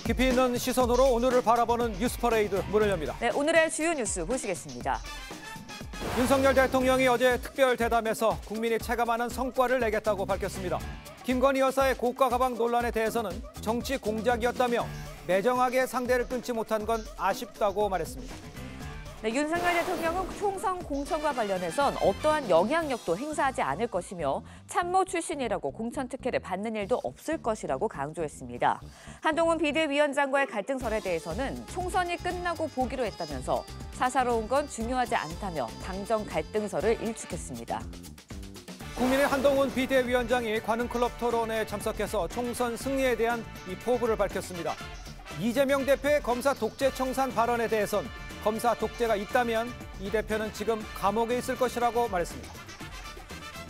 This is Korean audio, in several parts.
깊이 있는 시선으로 오늘을 바라보는 뉴스퍼레이드 문을 엽니다. 네, 오늘의 주요 뉴스 보시겠습니다. 윤석열 대통령이 어제 특별 대담에서 국민이 체감하는 성과를 내겠다고 밝혔습니다. 김건희 여사의 고가 가방 논란에 대해서는 정치 공작이었다며 매정하게 상대를 끊지 못한 건 아쉽다고 말했습니다. 네, 윤석열 대통령은 총선 공천과 관련해선 어떠한 영향력도 행사하지 않을 것이며 참모 출신이라고 공천 특혜를 받는 일도 없을 것이라고 강조했습니다. 한동훈 비대위원장과의 갈등설에 대해서는 총선이 끝나고 보기로 했다면서 사사로운 건 중요하지 않다며 당정 갈등설을 일축했습니다. 국민의 한동훈 비대위원장이 관훈클럽 토론에 참석해서 총선 승리에 대한 이 포부를 밝혔습니다. 이재명 대표의 검사 독재 청산 발언에 대해선 검사 독재가 있다면 이 대표는 지금 감옥에 있을 것이라고 말했습니다.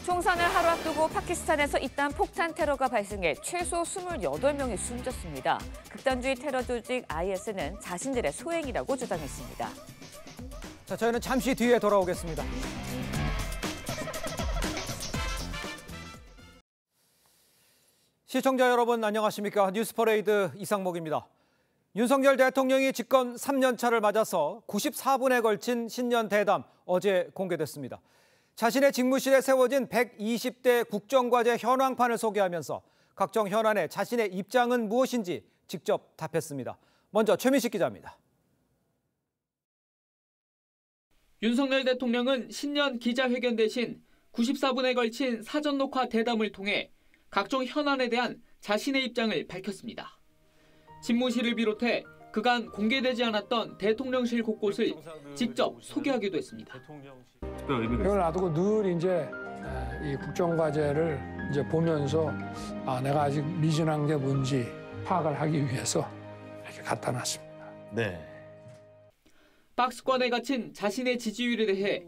총선을 하루 앞두고 파키스탄에서 잇따른 폭탄 테러가 발생해 최소 28명이 숨졌습니다. 극단주의 테러 조직 IS는 자신들의 소행이라고 주장했습니다. 자, 저희는 잠시 뒤에 돌아오겠습니다. 시청자 여러분 안녕하십니까? 뉴스퍼레이드 이상목입니다. 윤석열 대통령이 집권 3년 차를 맞아서 94분에 걸친 신년 대담 어제 공개됐습니다. 자신의 직무실에 세워진 120대 국정과제 현황판을 소개하면서 각종 현안에 자신의 입장은 무엇인지 직접 답했습니다. 먼저 최민식 기자입니다. 윤석열 대통령은 신년 기자회견 대신 94분에 걸친 사전 녹화 대담을 통해 각종 현안에 대한 자신의 입장을 밝혔습니다. 집무실을 비롯해 그간 공개되지 않았던 대통령실 곳곳을 직접 소개하기도 했습니다. 이걸 놔두고 늘 이제 이 국정과제를 이제 보면서 내가 아직 미진한 게 뭔지 파악을 하기 위해서 이렇게 갖다 놨습니다. 네. 박스권에 갇힌 자신의 지지율에 대해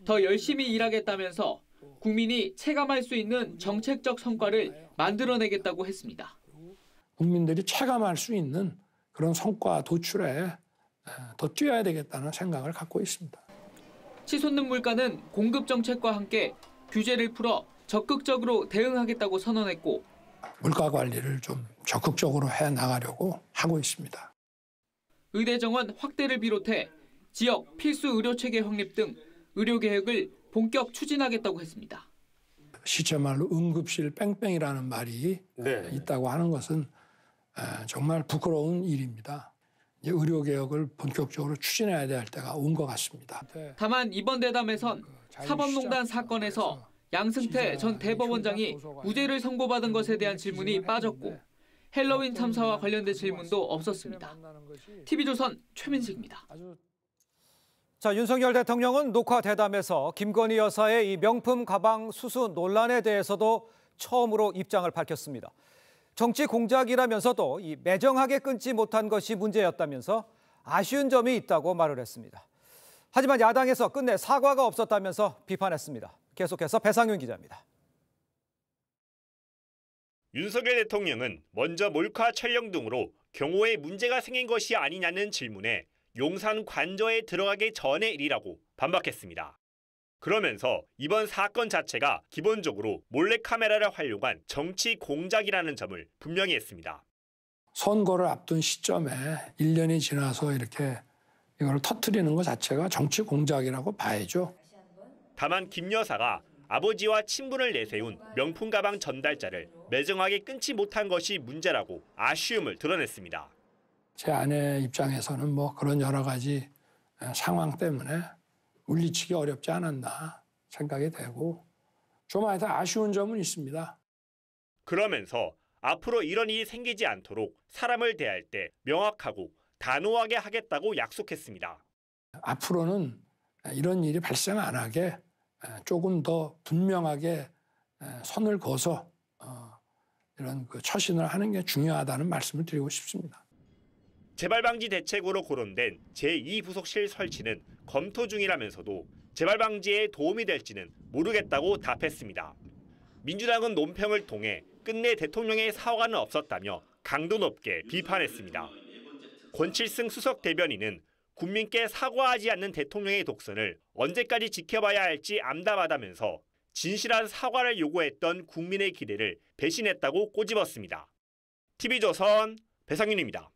더 열심히 일하겠다면서 국민이 체감할 수 있는 정책적 성과를 만들어내겠다고 했습니다. 국민들이 체감할 수 있는 그런 성과 도출에 더 뛰어야 되겠다는 생각을 갖고 있습니다. 치솟는 물가는 공급 정책과 함께 규제를 풀어 적극적으로 대응하겠다고 선언했고 물가 관리를 좀 적극적으로 해 나가려고 하고 있습니다. 의대 정원 확대를 비롯해 지역 필수 의료체계 확립 등 의료개혁을 본격 추진하겠다고 했습니다. 시체말로 응급실 뺑뺑이라는 말이 있다고 하는 것은 정말 부끄러운 일입니다. 이제 의료개혁을 본격적으로 추진해야 될 때가 온 것 같습니다. 다만 이번 대담에선 사법농단 사건에서 양승태 전 대법원장이 무죄를 선고받은 것에 대한 질문이 빠졌고 헬로윈 참사와 관련된 질문도 없었습니다. TV조선 최민식입니다. 자, 윤석열 대통령은 녹화 대담에서 김건희 여사의 이 명품 가방 수수 논란에 대해서도 처음으로 입장을 밝혔습니다. 정치 공작이라면서도 이 매정하게 끊지 못한 것이 문제였다면서 아쉬운 점이 있다고 말을 했습니다. 하지만 야당에서 끝내 사과가 없었다면서 비판했습니다. 계속해서 배상윤 기자입니다. 윤석열 대통령은 먼저 몰카 촬영 등으로 경호에 문제가 생긴 것이 아니냐는 질문에 용산 관저에 들어가기 전의 일이라고 반박했습니다. 그러면서 이번 사건 자체가 기본적으로 몰래카메라를 활용한 정치 공작이라는 점을 분명히 했습니다. 선거를 앞둔 시점에 1년이 지나서 이렇게 이걸 터뜨리는 것 자체가 정치 공작이라고 봐야죠. 다만 김 여사가 아버지와 친분을 내세운 명품 가방 전달자를 매정하게 끊지 못한 것이 문제라고 아쉬움을 드러냈습니다. 제 아내 입장에서는 뭐 그런 여러 가지 상황 때문에 물리치기 어렵지 않았나 생각이 되고 좀 아쉬운 점은 있습니다. 그러면서 앞으로 이런 일이 생기지 않도록 사람을 대할 때 명확하고 단호하게 하겠다고 약속했습니다. 앞으로는 이런 일이 발생 안 하게 조금 더 분명하게 선을 그어서 이런 처신을 하는 게 중요하다는 말씀을 드리고 싶습니다. 재발방지 대책으로 거론된 제2부속실 설치는 검토 중이라면서도 재발방지에 도움이 될지는 모르겠다고 답했습니다. 민주당은 논평을 통해 끝내 대통령의 사과는 없었다며 강도 높게 비판했습니다. 권칠승 수석 대변인은 국민께 사과하지 않는 대통령의 독선을 언제까지 지켜봐야 할지 암담하다면서 진실한 사과를 요구했던 국민의 기대를 배신했다고 꼬집었습니다. TV조선 배상윤입니다.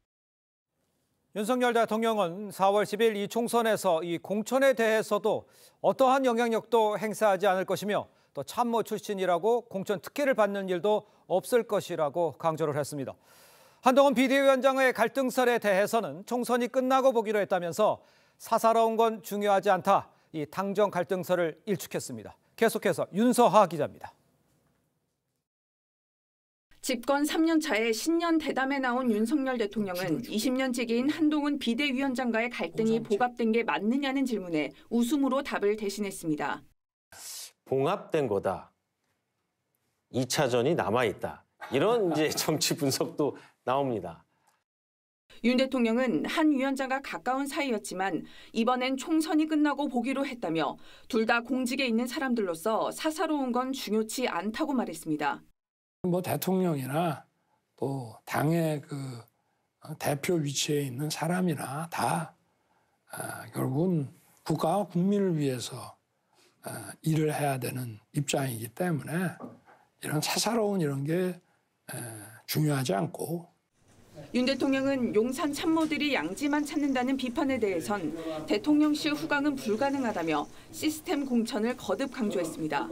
윤석열 대통령은 4월 10일 이 총선에서 이 공천에 대해서도 어떠한 영향력도 행사하지 않을 것이며 또 참모 출신이라고 공천 특혜를 받는 일도 없을 것이라고 강조를 했습니다. 한동훈 비대위원장의 갈등설에 대해서는 총선이 끝나고 보기로 했다면서 사사로운 건 중요하지 않다. 이 당정 갈등설을 일축했습니다. 계속해서 윤서하 기자입니다. 집권 3년 차에 신년 대담에 나온 윤석열 대통령은 20년 지기인 한동훈 비대위원장과의 갈등이 봉합된 게 맞느냐는 질문에 웃음으로 답을 대신했습니다. 봉합된 거다. 2차전이 남아있다. 이런 이제 정치 분석도 나옵니다. 윤 대통령은 한 위원장과 가까운 사이였지만 이번엔 총선이 끝나고 보기로 했다며 둘 다 공직에 있는 사람들로서 사사로운 건 중요치 않다고 말했습니다. 뭐 대통령이나 또 당의 그 대표 위치에 있는 사람이나 다 결국은 국가와 국민을 위해서 일을 해야 되는 입장이기 때문에 이런 사사로운 이런 게 중요하지 않고. 윤 대통령은 용산 참모들이 양지만 찾는다는 비판에 대해선 대통령실 후광은 불가능하다며 시스템 공천을 거듭 강조했습니다.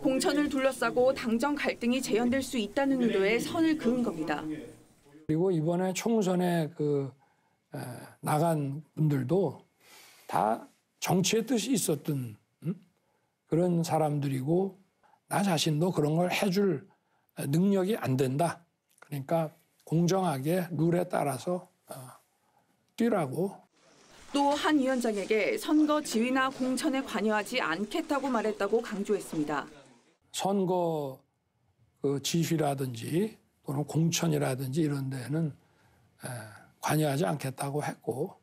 공천을 둘러싸고 당정 갈등이 재현될 수 있다는 의도에 선을 그은 겁니다. 그리고 이번에 총선에 나간 분들도 다 정치의 뜻이 있었던 그런 사람들이고 나 자신도 그런 걸 해줄 능력이 안 된다. 그러니까 공정하게 룰에 따라서 뛰라고. 또 한 위원장에게 선거 지휘나 공천에 관여하지 않겠다고 말했다고 강조했습니다. 선거 지휘라든지 또는 공천이라든지 이런 데는 관여하지 않겠다고 했고.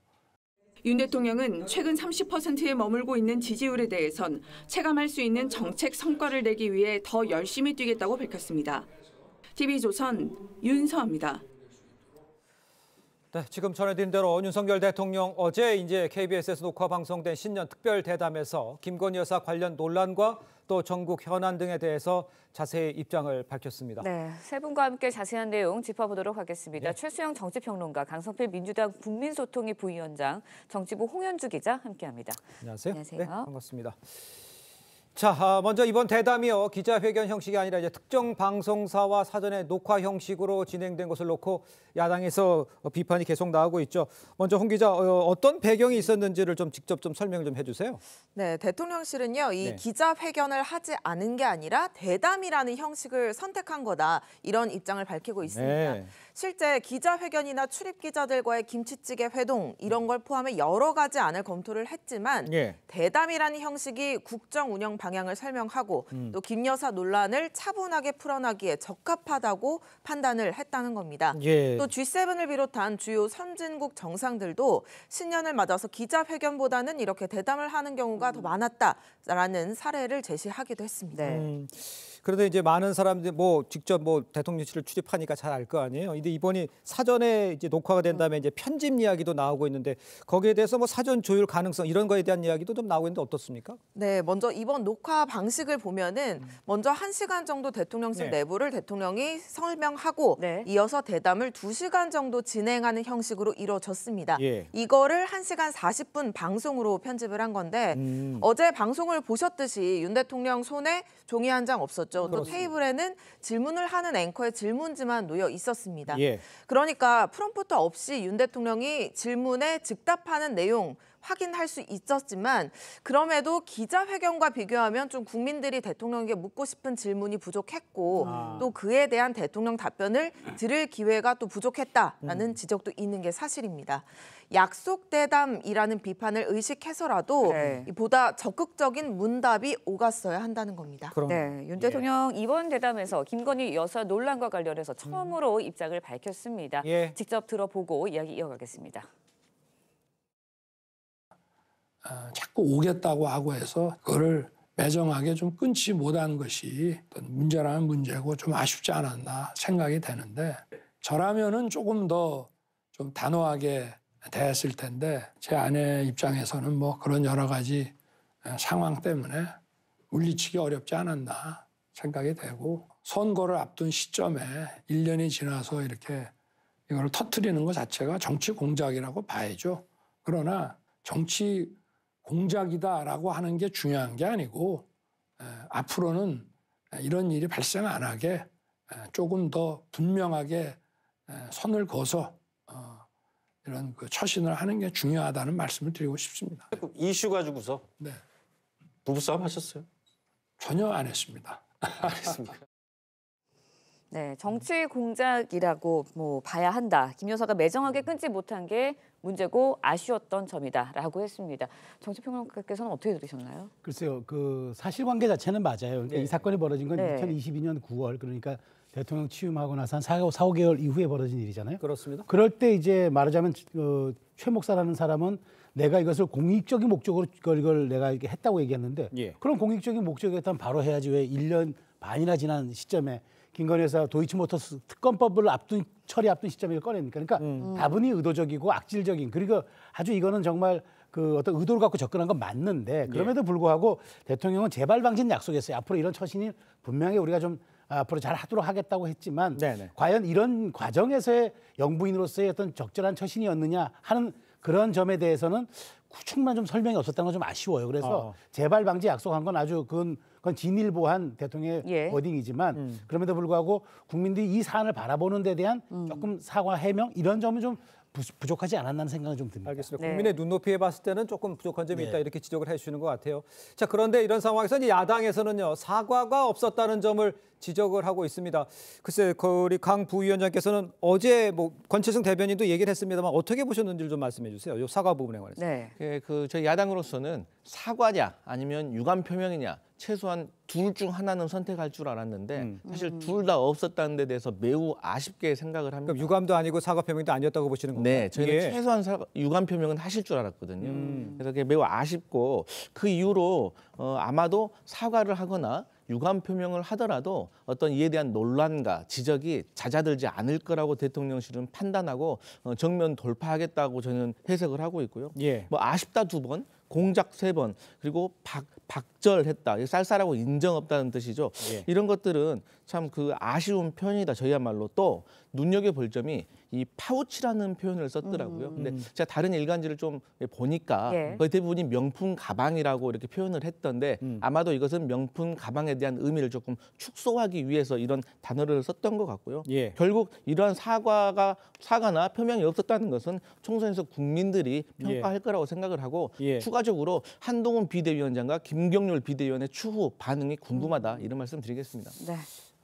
윤 대통령은 최근 30%에 머물고 있는 지지율에 대해선 체감할 수 있는 정책 성과를 내기 위해 더 열심히 뛰겠다고 밝혔습니다. TV조선 윤서아입니다. 네, 지금 전해드린 대로 윤석열 대통령 어제 이제 KBS에서 녹화 방송된 신년 특별 대담에서 김건희 여사 관련 논란과 또 전국 현안 등에 대해서 자세히 입장을 밝혔습니다. 네, 세 분과 함께 자세한 내용 짚어보도록 하겠습니다. 네. 최수영 정치평론가, 강성필 민주당 국민소통위 부위원장, 정치부 홍현주 기자 함께합니다. 안녕하세요. 안녕하세요. 네, 반갑습니다. 자, 먼저 이번 대담이요. 기자회견 형식이 아니라 이제 특정 방송사와 사전에 녹화 형식으로 진행된 것을 놓고 야당에서 비판이 계속 나오고 있죠. 먼저 홍 기자, 어떤 배경이 있었는지를 좀 직접 좀 설명을 좀 해주세요. 네, 대통령실은요, 이 네. 기자회견을 하지 않은 게 아니라 대담이라는 형식을 선택한 거다. 이런 입장을 밝히고 있습니다. 네. 실제 기자회견이나 출입 기자들과의 김치찌개 회동 이런 걸 포함해 여러 가지 안을 검토를 했지만 예. 대담이라는 형식이 국정 운영 방향을 설명하고 또 김 여사 논란을 차분하게 풀어나기에 적합하다고 판단을 했다는 겁니다. 예. 또 G7을 비롯한 주요 선진국 정상들도 신년을 맞아서 기자회견보다는 이렇게 대담을 하는 경우가 더 많았다라는 사례를 제시하기도 했습니다. 네. 그런데 이제 많은 사람들이 뭐 직접 뭐 대통령실을 출입하니까 잘 알 거 아니에요. 근데 이번이 사전에 이제 녹화가 된 다음에 이제 편집 이야기도 나오고 있는데 거기에 대해서 뭐 사전 조율 가능성 이런 거에 대한 이야기도 좀 나오고 있는데 어떻습니까? 네, 먼저 이번 녹화 방식을 보면은 먼저 1시간 정도 대통령실 네. 내부를 대통령이 설명하고 네. 이어서 대담을 2시간 정도 진행하는 형식으로 이루어졌습니다. 예. 이거를 1시간 40분 방송으로 편집을 한 건데 어제 방송을 보셨듯이 윤 대통령 손에 종이 한 장 없었죠. 또 그렇습니다. 테이블에는 질문을 하는 앵커의 질문지만 놓여 있었습니다. 예. 그러니까 프롬프트 없이 윤 대통령이 질문에 즉답하는 내용 확인할 수 있었지만 그럼에도 기자회견과 비교하면 좀 국민들이 대통령에게 묻고 싶은 질문이 부족했고 또 그에 대한 대통령 답변을 들을 기회가 또 부족했다라는 지적도 있는 게 사실입니다. 약속 대담이라는 비판을 의식해서라도 네. 보다 적극적인 문답이 오갔어야 한다는 겁니다. 그럼 네, 윤 대통령 이번 대담에서 김건희 여사 논란과 관련해서 처음으로 입장을 밝혔습니다. 예. 직접 들어보고 이야기 이어가겠습니다. 자꾸 오겠다고 하고 해서 그거를 매정하게 좀 끊지 못한 것이 어떤 문제라면 문제고 좀 아쉽지 않았나 생각이 되는데 저라면은 조금 더 좀 단호하게 대했을 텐데 제 아내 입장에서는 뭐 그런 여러 가지 상황 때문에 물리치기 어렵지 않았나 생각이 되고 선거를 앞둔 시점에 1년이 지나서 이렇게 이걸 터뜨리는 것 자체가 정치 공작이라고 봐야죠. 그러나 정치 공작이다라고 하는 게 중요한 게 아니고 앞으로는 이런 일이 발생 안 하게 조금 더 분명하게 선을 그어서 이런 그 처신을 하는 게 중요하다는 말씀을 드리고 싶습니다. 이슈 가지고서 네, 부부싸움 하셨어요? 전혀 안 했습니다. 알겠습니다. 네, 정치 공작이라고 봐야 한다. 김 여사가 매정하게 끊지 못한 게 문제고 아쉬웠던 점이다라고 했습니다. 정치평론가께서는 어떻게 들으셨나요? 글쎄요, 그 사실관계 자체는 맞아요. 그러니까 이 사건이 벌어진 건 2022년 9월, 그러니까 대통령 취임하고 나서 한 4, 5개월 이후에 벌어진 일이잖아요. 그렇습니다. 그럴 때 이제 말하자면 최 목사라는 사람은 내가 이것을 공익적인 목적으로 이걸 내가 이렇게 했다고 얘기했는데 그럼 공익적인 목적이었다면 바로 해야지 왜 1년 반이나 지난 시점에 김건희 여사 도이치모터스 특검법을 처리 앞둔 시점에 꺼냅니까? 그러니까 다분히 의도적이고 악질적인, 그리고 아주 이거는 정말 그 어떤 의도를 갖고 접근한 건 맞는데 그럼에도 불구하고 대통령은 재발 방지는 약속했어요. 앞으로 이런 처신이 분명히 우리가 좀 앞으로 잘 하도록 하겠다고 했지만 과연 이런 과정에서의 영부인으로서의 어떤 적절한 처신이었느냐 하는 그런 점에 대해서는 충분한 좀 설명이 없었다는 건 좀 아쉬워요. 그래서 재발 방지 약속한 건 아주 그건 진일보한 대통령의 워딩이지만 그럼에도 불구하고 국민들이 이 사안을 바라보는 데 대한 조금 사과 해명 이런 점은 좀 부족하지 않았나는 생각은 좀 듭니다. 알겠습니다. 국민의 눈높이에 봤을 때는 조금 부족한 점이 있다 이렇게 지적을 해주시는 것 같아요. 자, 그런데 이런 상황에서 이제 야당에서는요 사과가 없었다는 점을 지적을 하고 있습니다. 글쎄, 우리 강 부위원장께서는 어제 권칠승 대변인도 얘기를 했습니다만 어떻게 보셨는지 좀 말씀해 주세요. 이 사과 부분에 관해서. 네. 저희 야당으로서는 사과냐 아니면 유감 표명이냐 최소한 둘 중 하나는 선택할 줄 알았는데 사실 둘 다 없었다는 데 대해서 매우 아쉽게 생각을 합니다. 그럼 유감도 아니고 사과 표명도 아니었다고 보시는 건가요? 네, 저희는 최소한 유감 표명은 하실 줄 알았거든요. 그래서 그게 매우 아쉽고 그 이후로 아마도 사과를 하거나 유감 표명을 하더라도 어떤 이에 대한 논란과 지적이 잦아들지 않을 거라고 대통령실은 판단하고 정면 돌파하겠다고 저는 해석을 하고 있고요. 아쉽다 2번, 공작 3번, 그리고 박절했다. 쌀쌀하고 인정 없다는 뜻이죠. 이런 것들은 참 그 아쉬운 표현이다. 저희야말로 또 눈여겨볼 점이 이 파우치라는 표현을 썼더라고요. 근데 제가 다른 일간지를 좀 보니까 거의 대부분이 명품 가방이라고 이렇게 표현을 했던데 아마도 이것은 명품 가방에 대한 의미를 조금 축소하기 위해서 이런 단어를 썼던 것 같고요. 결국 이러한 사과나 표명이 없었다는 것은 총선에서 국민들이 평가할 거라고 생각을 하고 추가적으로 한동훈 비대위원장과 김경률 비대위원의 추후 반응이 궁금하다 이런 말씀 드리겠습니다. 네.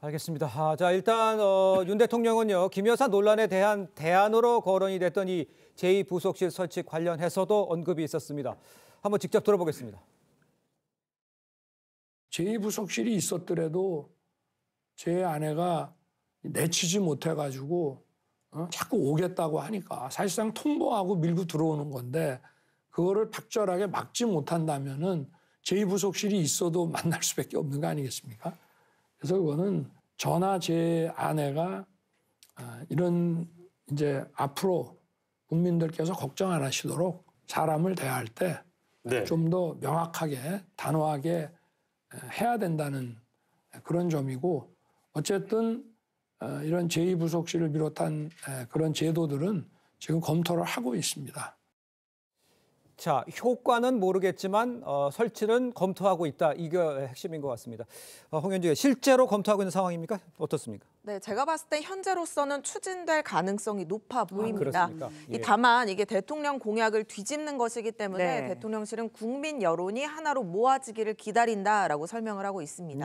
알겠습니다. 자, 일단 윤 대통령은요 김 여사 논란에 대한 대안으로 거론이 됐던 이 제2부속실 설치 관련해서도 언급이 있었습니다. 한번 직접 들어보겠습니다. 제2부속실이 있었더라도 제 아내가 내치지 못해가지고 자꾸 오겠다고 하니까 사실상 통보하고 밀고 들어오는 건데 그거를 박절하게 막지 못한다면은 제2부속실이 있어도 만날 수밖에 없는 거 아니겠습니까? 그래서 그거는 저나 제 아내가 이런 이제 앞으로 국민들께서 걱정 안 하시도록 사람을 대할 때 좀 더 명확하게 단호하게 해야 된다는 그런 점이고 어쨌든 이런 제2부속실을 비롯한 그런 제도들은 지금 검토를 하고 있습니다. 자, 효과는 모르겠지만 설치는 검토하고 있다. 이게 핵심인 것 같습니다. 홍현주가 실제로 검토하고 있는 상황입니까? 어떻습니까? 네, 제가 봤을 때 현재로서는 추진될 가능성이 높아 보입니다. 그렇습니까? 다만 이게 대통령 공약을 뒤집는 것이기 때문에 대통령실은 국민 여론이 하나로 모아지기를 기다린다라고 설명을 하고 있습니다.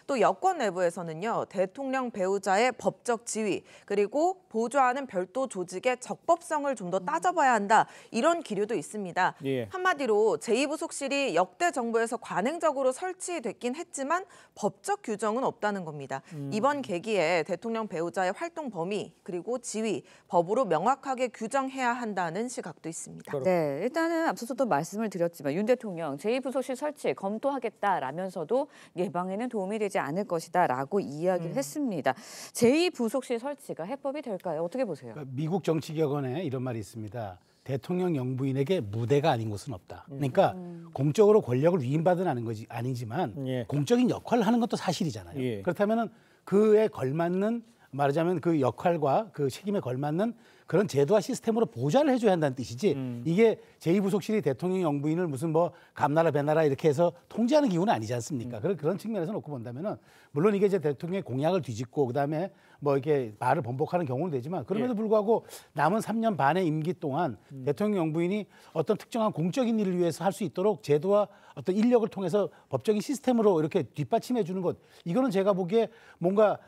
또 여권 내부에서는요, 대통령 배우자의 법적 지위 그리고 보좌하는 별도 조직의 적법성을 좀 더 따져봐야 한다. 이런 기류도 있습니다. 한마디로 제2부속실이 역대 정부에서 관행적으로 설치됐긴 했지만 법적 규정은 없다는 겁니다. 이번 계기에 대통령 배우자의 활동 범위 그리고 지위 법으로 명확하게 규정해야 한다는 시각도 있습니다. 네, 일단은 앞서서도 말씀을 드렸지만 윤 대통령 제2부속실 설치 검토하겠다라면서도 예방에는 도움이 되지 않을 것이다라고 이야기를 했습니다. 제2부속실 설치가 해법이 될까요? 어떻게 보세요? 그러니까 미국 정치격언에 이런 말이 있습니다. 대통령 영부인에게 무대가 아닌 곳은 없다. 그러니까 공적으로 권력을 위임받으라는 것이 아니지만 공적인 역할을 하는 것도 사실이잖아요. 그렇다면은 그에 걸맞는 말하자면 그 역할과 그 책임에 걸맞는 그런 제도와 시스템으로 보좌를 해줘야 한다는 뜻이지 이게 제2부속실이 대통령 영부인을 무슨 뭐 감나라 배나라 이렇게 해서 통제하는 기구는 아니지 않습니까? 그런 측면에서 놓고 본다면은 물론 이게 이제 대통령의 공약을 뒤집고 그다음에 뭐 이렇게 말을 번복하는 경우는 되지만 그럼에도 불구하고 남은 3년 반의 임기 동안 대통령 영부인이 어떤 특정한 공적인 일을 위해서 할 수 있도록 제도와 어떤 인력을 통해서 법적인 시스템으로 이렇게 뒷받침해 주는 것 이거는 제가 보기에 뭔가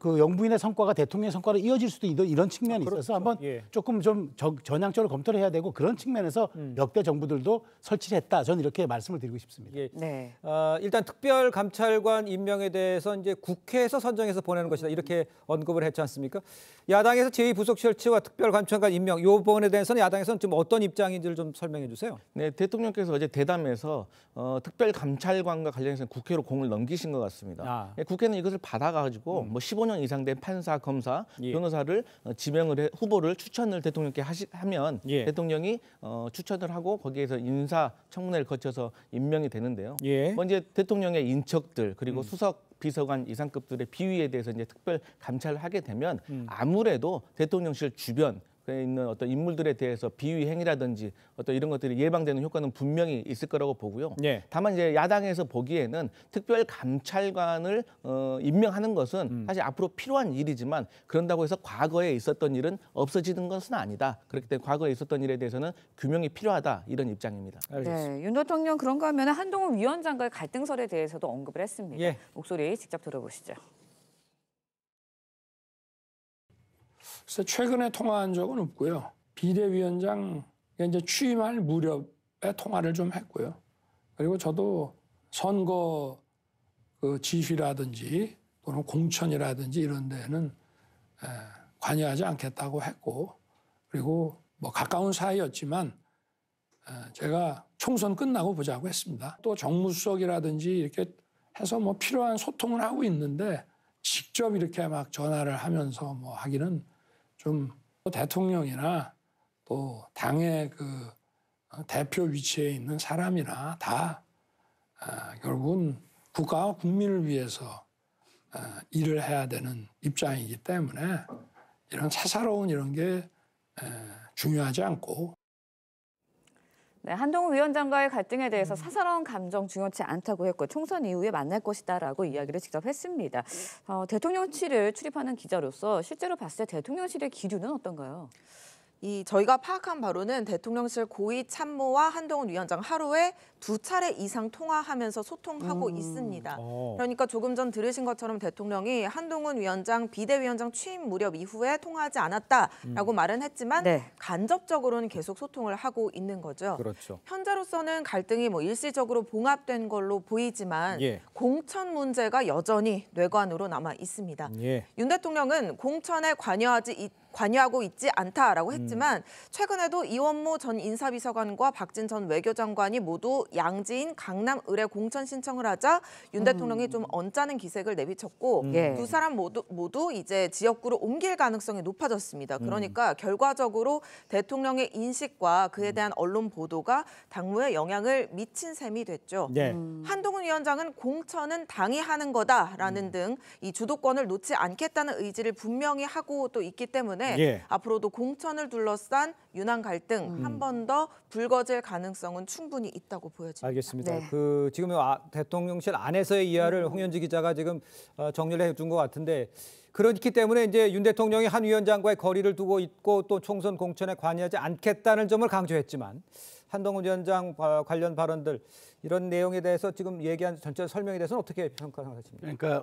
그 영부인의 성과가 대통령의 성과로 이어질 수도 있는 이런 측면이 있어서 한번 조금 좀 전향적으로 검토를 해야 되고 그런 측면에서 역대 정부들도 설치를 했다. 저는 이렇게 말씀을 드리고 싶습니다. 네. 일단 특별감찰관 임명에 대해서 이제 국회에서 선정해서 보내는 것이다. 이렇게 언급을 했지 않습니까? 야당에서 제2부속 설치와 특별감찰관 임명 이 부분에 대해서는 야당에서는 좀 어떤 입장인지를 좀 설명해 주세요. 네, 대통령께서 어제 대담에서 특별감찰관과 관련해서 국회로 공을 넘기신 것 같습니다. 국회는 이것을 받아가지고 뭐 15년 이상 된 판사, 검사, 변호사를 지명을 후보를 추천을 대통령께 하면 대통령이 추천을 하고 거기에서 인사청문회를 거쳐서 임명이 되는데요. 먼저 대통령의 인척들 그리고 수석 비서관 이상급들의 비위에 대해서 이제 특별 감찰을 하게 되면 아무래도 대통령실 주변 에 있는 어떤 인물들에 대해서 비위 행위라든지 어떤 이런 것들이 예방되는 효과는 분명히 있을 거라고 보고요. 다만 이제 야당에서 보기에는 특별 감찰관을 임명하는 것은 사실 앞으로 필요한 일이지만 그런다고 해서 과거에 있었던 일은 없어지는 것은 아니다. 그렇기 때문에 과거에 있었던 일에 대해서는 규명이 필요하다 이런 입장입니다. 네, 윤 대통령 그런가 하면 한동훈 위원장과의 갈등설에 대해서도 언급을 했습니다. 목소리 직접 들어보시죠. 그래서 최근에 통화한 적은 없고요. 비대위원장 이제 취임할 무렵에 통화를 좀 했고요. 그리고 저도 선거 그 지휘라든지 또는 공천이라든지 이런 데는 관여하지 않겠다고 했고 그리고 뭐 가까운 사이였지만 제가 총선 끝나고 보자고 했습니다. 또 정무수석이라든지 이렇게 해서 뭐 필요한 소통을 하고 있는데 직접 이렇게 막 전화를 하면서 뭐 하기는 좀 대통령이나 또 당의 그 대표 위치에 있는 사람이나 다 결국은 국가와 국민을 위해서 일을 해야 되는 입장이기 때문에 이런 사사로운 이런 게 중요하지 않고. 네, 한동훈 위원장과의 갈등에 대해서 사사로운 감정 중요치 않다고 했고 총선 이후에 만날 것이다라고 이야기를 직접 했습니다. 대통령실을 출입하는 기자로서 실제로 봤을 때 대통령실의 기류는 어떤가요? 저희가 파악한 바로는 대통령실 고위 참모와 한동훈 위원장 하루에 2차례 이상 통화하면서 소통하고 있습니다. 그러니까 조금 전 들으신 것처럼 대통령이 한동훈 위원장 비대위원장 취임 무렵 이후에 통화하지 않았다라고 말은 했지만 간접적으로는 계속 소통을 하고 있는 거죠. 그렇죠. 현재로서는 갈등이 뭐 일시적으로 봉합된 걸로 보이지만 공천 문제가 여전히 뇌관으로 남아 있습니다. 윤 대통령은 공천에 관여하고 있지 않다라고 했지만 최근에도 이원모 전 인사비서관과 박진 전 외교장관이 모두 양지인 강남 을에 공천 신청을 하자 윤 대통령이 좀 언짢은 기색을 내비쳤고 두 사람 모두 이제 지역구로 옮길 가능성이 높아졌습니다. 그러니까 결과적으로 대통령의 인식과 그에 대한 언론 보도가 당무에 영향을 미친 셈이 됐죠. 한동훈 위원장은 공천은 당이 하는 거다라는 등 이 주도권을 놓지 않겠다는 의지를 분명히 하고 또 있기 때문에 앞으로도 공천을 둘러싼 윤한 갈등 한 번 더 불거질 가능성은 충분히 있다고 보여집니다. 알겠습니다. 지금 대통령실 안에서의 이하를 홍현지 기자가 지금 정리를 해준 것 같은데 그렇기 때문에 이제 윤 대통령이 한 위원장과의 거리를 두고 있고 또 총선 공천에 관여하지 않겠다는 점을 강조했지만 한동훈 위원장 관련 발언들 이런 내용에 대해서 지금 얘기한 전체 설명에 대해서는 어떻게 평가하십니까? 그러니까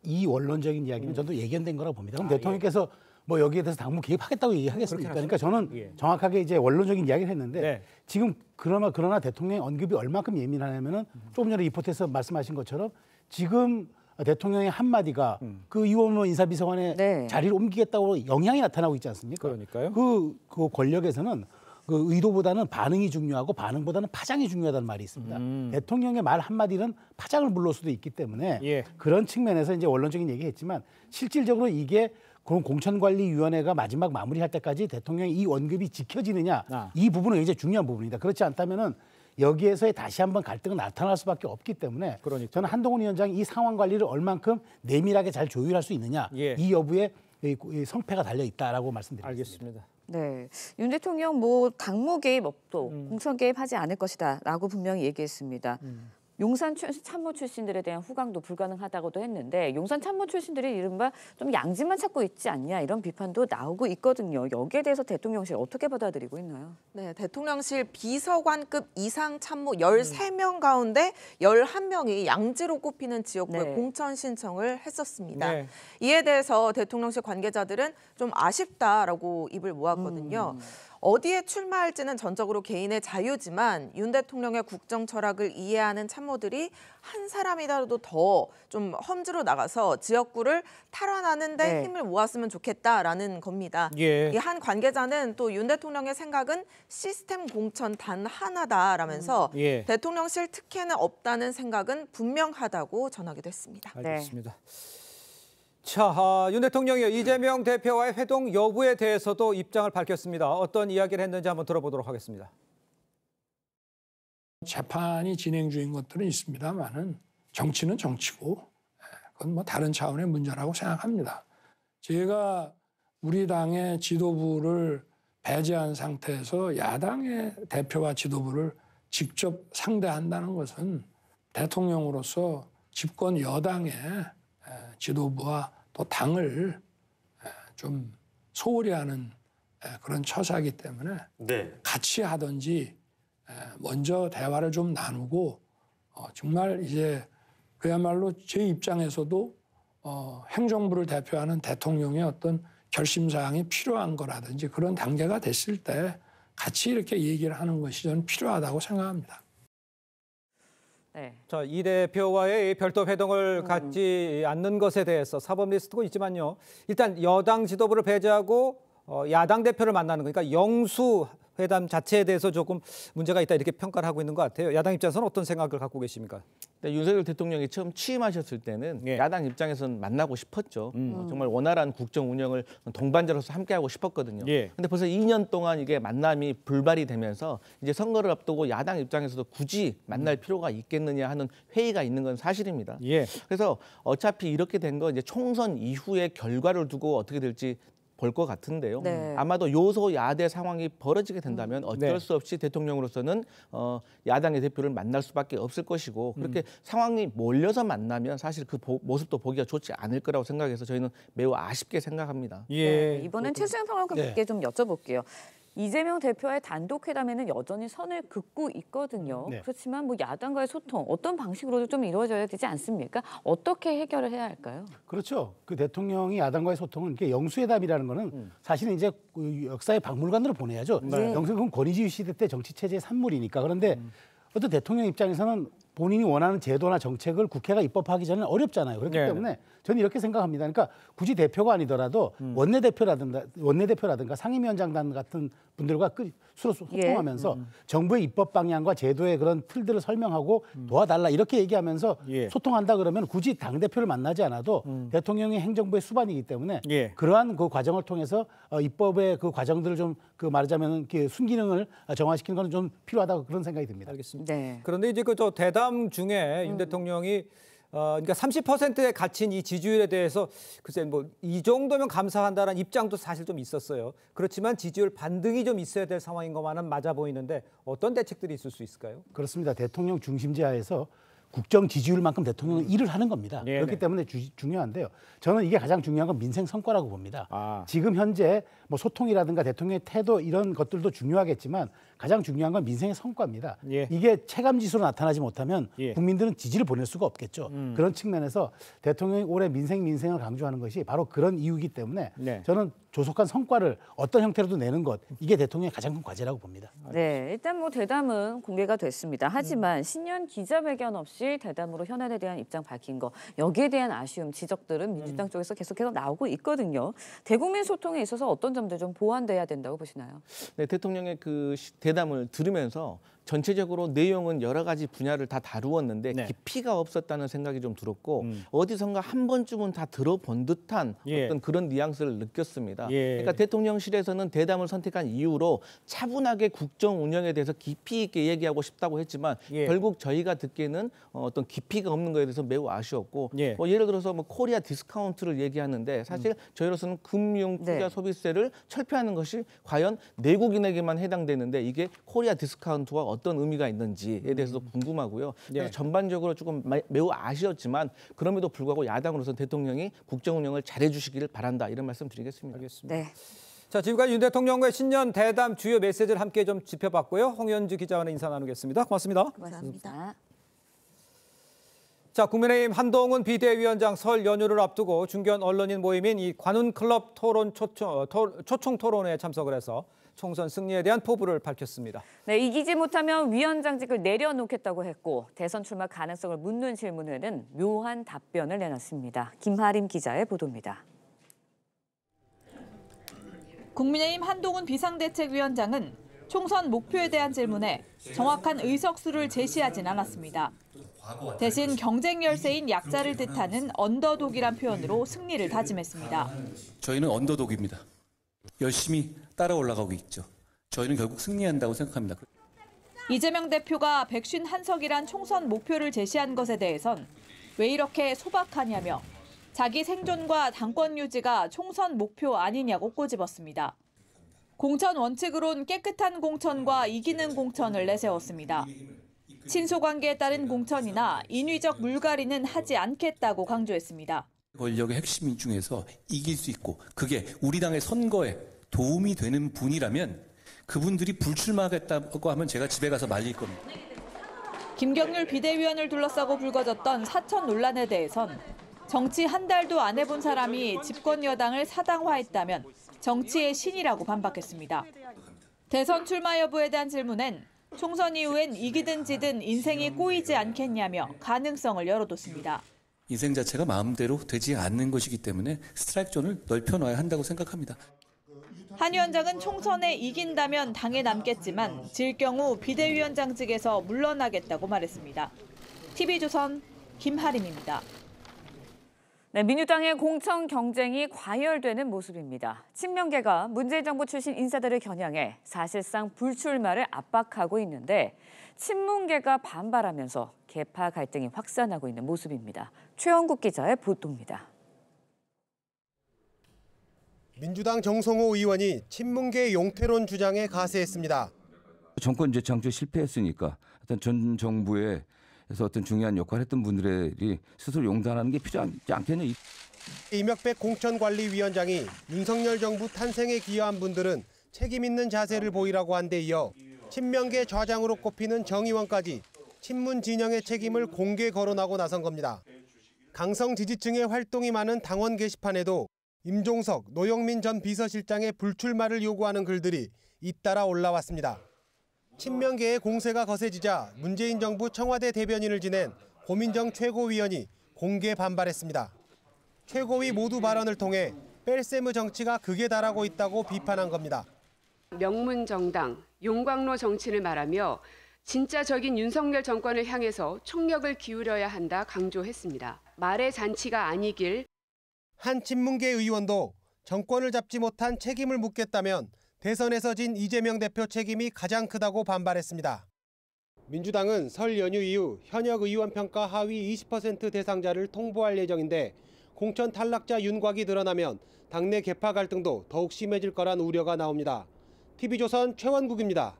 이 원론적인 이야기는 저도 예견된 거라고 봅니다. 그럼 대통령께서 뭐 여기에 대해서 당무 개입하겠다고 얘기하겠습니까? 그러니까 저는 정확하게 이제 원론적인 이야기를 했는데 지금 그러나 대통령의 언급이 얼마큼 예민하냐면은 조금 전에 리포트에서 말씀하신 것처럼 지금 대통령의 한마디가 그 이원모 인사비서관의 자리를 옮기겠다고 영향이 나타나고 있지 않습니까? 그러니까요. 그 권력에서는 그 의도보다는 반응이 중요하고 반응보다는 파장이 중요하다는 말이 있습니다. 대통령의 말 한마디는 파장을 불러올 수도 있기 때문에 그런 측면에서 이제 원론적인 얘기했지만 실질적으로 이게 공천관리위원회가 마지막 마무리할 때까지 대통령의 이 언급이 지켜지느냐 이 부분은 굉장히 중요한 부분입니다. 그렇지 않다면은 여기에서의 다시 한번 갈등은 나타날 수밖에 없기 때문에 저는 한동훈 위원장이 이 상황 관리를 얼만큼 내밀하게 잘 조율할 수 있느냐 이 여부에 이 성패가 달려 있다라고 말씀드리겠습니다. 알겠습니다. 네, 윤 대통령 뭐 당무 개입 없도 공천 개입하지 않을 것이다라고 분명히 얘기했습니다. 용산 참모 출신들에 대한 후광도 불가능하다고도 했는데 용산 참모 출신들이 이른바 좀 양지만 찾고 있지 않냐 이런 비판도 나오고 있거든요. 여기에 대해서 대통령실 어떻게 받아들이고 있나요? 네, 대통령실 비서관급 이상 참모 13명 가운데 11명이 양지로 꼽히는 지역구에 공천 신청을 했었습니다. 이에 대해서 대통령실 관계자들은 좀 아쉽다라고 입을 모았거든요. 어디에 출마할지는 전적으로 개인의 자유지만 윤 대통령의 국정 철학을 이해하는 참모들이 한 사람이라도 더 좀 험지로 나가서 지역구를 탈환하는 데 힘을 모았으면 좋겠다라는 겁니다. 이 한 관계자는 또 윤 대통령의 생각은 시스템 공천 단 하나다라면서 대통령실 특혜는 없다는 생각은 분명하다고 전하기도 했습니다. 알겠습니다. 자, 윤 대통령이 이재명 대표와의 회동 여부에 대해서도 입장을 밝혔습니다. 어떤 이야기를 했는지 한번 들어보도록 하겠습니다. 재판이 진행 중인 것들은 있습니다만은 정치는 정치고 그건 뭐 다른 차원의 문제라고 생각합니다. 제가 우리 당의 지도부를 배제한 상태에서 야당의 대표와 지도부를 직접 상대한다는 것은 대통령으로서 집권 여당의 지도부와 또 당을 좀 소홀히 하는 그런 처사이기 때문에 같이 하든지 먼저 대화를 좀 나누고 정말 이제 그야말로 제 입장에서도 행정부를 대표하는 대통령의 어떤 결심사항이 필요한 거라든지 그런 단계가 됐을 때 같이 이렇게 얘기를 하는 것이 저는 필요하다고 생각합니다. 자, 이 대표와의 별도 회동을 갖지 않는 것에 대해서 사법 리스트도 있지만요. 일단 여당 지도부를 배제하고 야당 대표를 만나는 거니까 영수 회담 자체에 대해서 조금 문제가 있다 이렇게 평가를 하고 있는 것 같아요. 야당 입장에서는 어떤 생각을 갖고 계십니까? 네, 윤석열 대통령이 처음 취임하셨을 때는 야당 입장에서는 만나고 싶었죠. 정말 원활한 국정 운영을 동반자로서 함께하고 싶었거든요. 근데 벌써 2년 동안 이게 만남이 불발이 되면서 이제 선거를 앞두고 야당 입장에서도 굳이 만날 필요가 있겠느냐 하는 회의가 있는 건 사실입니다. 그래서 어차피 이렇게 된 거 이제 총선 이후의 결과를 두고 어떻게 될지 볼 것 같은데요. 아마도 요소야대 상황이 벌어지게 된다면 어쩔 수 없이 대통령으로서는 야당의 대표를 만날 수밖에 없을 것이고 그렇게 상황이 몰려서 만나면 사실 그 모습도 보기가 좋지 않을 거라고 생각해서 저희는 매우 아쉽게 생각합니다. 이번엔 최수영 평론가께 좀 여쭤볼게요. 이재명 대표와의 단독 회담에는 여전히 선을 긋고 있거든요. 그렇지만 뭐 야당과의 소통 어떤 방식으로도 좀 이루어져야 되지 않습니까? 어떻게 해결을 해야 할까요? 그렇죠. 그 대통령이 야당과의 소통은 이게 영수회담이라는 거는 사실은 이제 역사의 박물관으로 보내야죠. 영수는 권위주의 시대 때 정치 체제의 산물이니까. 그런데 어떤 대통령 입장에서는 본인이 원하는 제도나 정책을 국회가 입법하기 전에 어렵잖아요. 그렇기 때문에 저는 이렇게 생각합니다. 그러니까 굳이 대표가 아니더라도 원내대표라든가 상임위원장 같은 분들과 서로 소통하면서 정부의 입법 방향과 제도의 그런 틀들을 설명하고 도와달라 이렇게 얘기하면서 소통한다 그러면 굳이 당대표를 만나지 않아도 대통령이 행정부의 수반이기 때문에 그러한 그 과정을 통해서 입법의 그 과정들을 좀 그 말하자면 순기능을 정화시키는 건 좀 필요하다고 그런 생각이 듭니다. 알겠습니다. 그런데 이제 그 대담 중에 윤 대통령이 그러니까 30%에 갇힌 이 지지율에 대해서 글쎄 뭐 이 정도면 감사한다는 입장도 사실 좀 있었어요. 그렇지만 지지율 반등이 좀 있어야 될 상황인 것만은 맞아 보이는데 어떤 대책들이 있을 수 있을까요? 그렇습니다. 대통령 중심제하에서 국정 지지율만큼 대통령은 일을 하는 겁니다. 그렇기 때문에 중요한데요. 저는 이게 가장 중요한 건 민생 성과라고 봅니다. 지금 현재 뭐 소통이라든가 대통령의 태도 이런 것들도 중요하겠지만 가장 중요한 건 민생의 성과입니다. 이게 체감 지수로 나타나지 못하면 국민들은 지지를 보낼 수가 없겠죠. 그런 측면에서 대통령이 올해 민생을 강조하는 것이 바로 그런 이유이기 때문에 저는 조속한 성과를 어떤 형태로도 내는 것 이게 대통령의 가장 큰 과제라고 봅니다. 일단 뭐 대담은 공개가 됐습니다. 하지만 신년 기자회견 없이 대담으로 현안에 대한 입장 밝힌 거 여기에 대한 아쉬움, 지적들은 민주당 쪽에서 계속해서 나오고 있거든요. 대국민 소통에 있어서 어떤 점들 좀 보완돼야 된다고 보시나요? 네, 대통령의 그 대담을 들으면서 전체적으로 내용은 여러 가지 분야를 다 다루었는데 네. 깊이가 없었다는 생각이 좀 들었고 어디선가 한 번쯤은 다 들어본 듯한 어떤 그런 뉘앙스를 느꼈습니다. 그러니까 대통령실에서는 대담을 선택한 이유로 차분하게 국정 운영에 대해서 깊이 있게 얘기하고 싶다고 했지만 결국 저희가 듣기에는 어떤 깊이가 없는 것에 대해서 매우 아쉬웠고 뭐 예를 들어서 뭐 코리아 디스카운트를 얘기하는데 사실 저희로서는 금융 투자 소비세를 철폐하는 것이 과연 내국인에게만 해당되는데 이게 코리아 디스카운트와 어떤 의미가 있는지에 대해서도 궁금하고요. 그래서 전반적으로 조금 매우 아쉬웠지만 그럼에도 불구하고 야당으로서 대통령이 국정 운영을 잘해 주시기를 바란다 이런 말씀 드리겠습니다. 알겠습니다. 네. 자, 지금까지 윤 대통령과의 신년 대담 주요 메시지를 함께 좀 짚어봤고요. 홍현주 기자와는 인사 나누겠습니다. 고맙습니다. 고맙습니다. 자, 국민의힘 한동훈 비대위원장 설 연휴를 앞두고 중견 언론인 모임인 이 관훈클럽 토론 초청 토론회에 참석을 해서 총선 승리에 대한 포부를 밝혔습니다. 네, 이기지 못하면 위원장직을 내려놓겠다고 했고 대선 출마 가능성을 묻는 질문에는 묘한 답변을 내놨습니다. 김하림 기자의 보도입니다. 국민의힘 한동훈 비상대책위원장은 총선 목표에 대한 질문에 정확한 의석수를 제시하진 않았습니다. 대신 경쟁 열세인 약자를 뜻하는 언더독이란 표현으로 승리를 다짐했습니다. 저희는 언더독입니다. 열심히 따라 올라가고 있죠. 저희는 결국 승리한다고 생각합니다. 이재명 대표가 151석이란 총선 목표를 제시한 것에 대해선 왜 이렇게 소박하냐며 자기 생존과 당권 유지가 총선 목표 아니냐고 꼬집었습니다. 공천 원칙으론 깨끗한 공천과 이기는 공천을 내세웠습니다. 친소관계에 따른 공천이나 인위적 물갈이는 하지 않겠다고 강조했습니다. 권력의 핵심 중에서 이길 수 있고 그게 우리 당의 선거에 도움이 되는 분이라면 그분들이 불출마하겠다고 하면 제가 집에 가서 말릴 겁니다. 김경률 비대위원을 둘러싸고 불거졌던 사천 논란에 대해선 정치 한 달도 안 해본 사람이 집권 여당을 사당화했다면 정치의 신이라고 반박했습니다. 대선 출마 여부에 대한 질문엔 총선 이후엔 이기든 지든 인생이 꼬이지 않겠냐며 가능성을 열어뒀습니다. 인생 자체가 마음대로 되지 않는 것이기 때문에 스트라이크 존을 넓혀놔야 한다고 생각합니다. 한 위원장은 총선에 이긴다면 당에 남겠지만 질 경우 비대위원장직에서 물러나겠다고 말했습니다. TV조선 김하림입니다. 네, 민주당의 공천 경쟁이 과열되는 모습입니다. 친명계가 문재인 정부 출신 인사들을 겨냥해 사실상 불출마를 압박하고 있는데 친문계가 반발하면서 계파 갈등이 확산하고 있는 모습입니다. 최원국 기자의 보도입니다. 민주당 정성호 의원이 친문계 용태론 주장에 가세했습니다. 정권 재창출 실패했으니까 어떤 전 정부에서 어떤 중요한 역할을 했던 분들이 스스로 용단하는 게 필요하지 않겠냐. 이명백 공천관리위원장이 윤석열 정부 탄생에 기여한 분들은 책임 있는 자세를 보이라고 한 데 이어 친명계 좌장으로 꼽히는 정 의원까지 친문 진영의 책임을 공개 거론하고 나선 겁니다. 강성 지지층의 활동이 많은 당원 게시판에도 임종석, 노영민 전 비서실장의 불출마를 요구하는 글들이 잇따라 올라왔습니다. 친명계의 공세가 거세지자 문재인 정부 청와대 대변인을 지낸 고민정 최고위원이 공개 반발했습니다. 최고위 모두 발언을 통해 뺄셈의 정치가 극에 달하고 있다고 비판한 겁니다. 명문정당, 용광로 정치를 말하며 진짜적인 윤석열 정권을 향해서 총력을 기울여야 한다 강조했습니다. 말의 잔치가 아니길. 한 친문계 의원도 정권을 잡지 못한 책임을 묻겠다면 대선에서 진 이재명 대표 책임이 가장 크다고 반발했습니다. 민주당은 설 연휴 이후 현역 의원 평가 하위 20% 대상자를 통보할 예정인데 공천 탈락자 윤곽이 드러나면 당내 계파 갈등도 더욱 심해질 거란 우려가 나옵니다. TV조선 최원국입니다.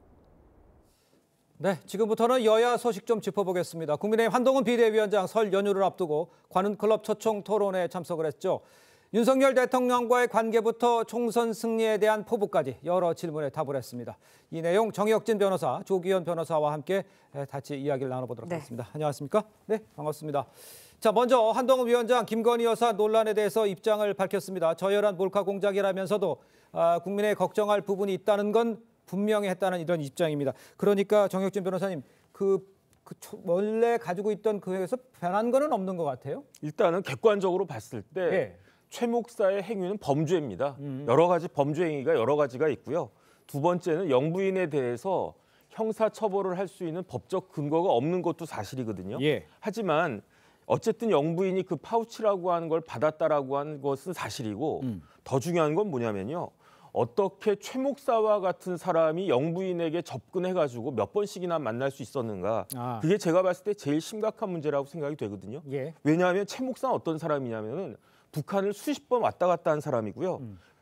네, 지금부터는 여야 소식 좀 짚어보겠습니다. 국민의힘 한동훈 비대위원장 설 연휴를 앞두고 관훈클럽 초청 토론회에 참석을 했죠. 윤석열 대통령과의 관계부터 총선 승리에 대한 포부까지 여러 질문에 답을 했습니다. 이 내용 정혁진 변호사, 조기현 변호사와 함께 같이 이야기를 나눠보도록 하겠습니다. 안녕하십니까? 네, 반갑습니다. 자, 먼저 한동훈 위원장 김건희 여사 논란에 대해서 입장을 밝혔습니다. 저열한 몰카 공작이라면서도 국민의 걱정할 부분이 있다는 건 분명히 했다는 이런 입장입니다. 그러니까 정혁진 변호사님, 원래 가지고 있던 계획에서 변한 거는 없는 것 같아요? 일단은 객관적으로 봤을 때 최 목사의 행위는 범죄입니다. 여러 가지 범죄 행위가 여러 가지가 있고요. 두 번째는 영부인에 대해서 형사 처벌을 할 수 있는 법적 근거가 없는 것도 사실이거든요. 하지만 어쨌든 영부인이 그 파우치라고 하는 걸 받았다라고 하는 것은 사실이고 더 중요한 건 뭐냐면요. 어떻게 최 목사와 같은 사람이 영부인에게 접근해가지고 몇 번씩이나 만날 수 있었는가. 그게 제가 봤을 때 제일 심각한 문제라고 생각이 되거든요. 왜냐하면 최 목사는 어떤 사람이냐면은 북한을 수십 번 왔다 갔다 한 사람이고요.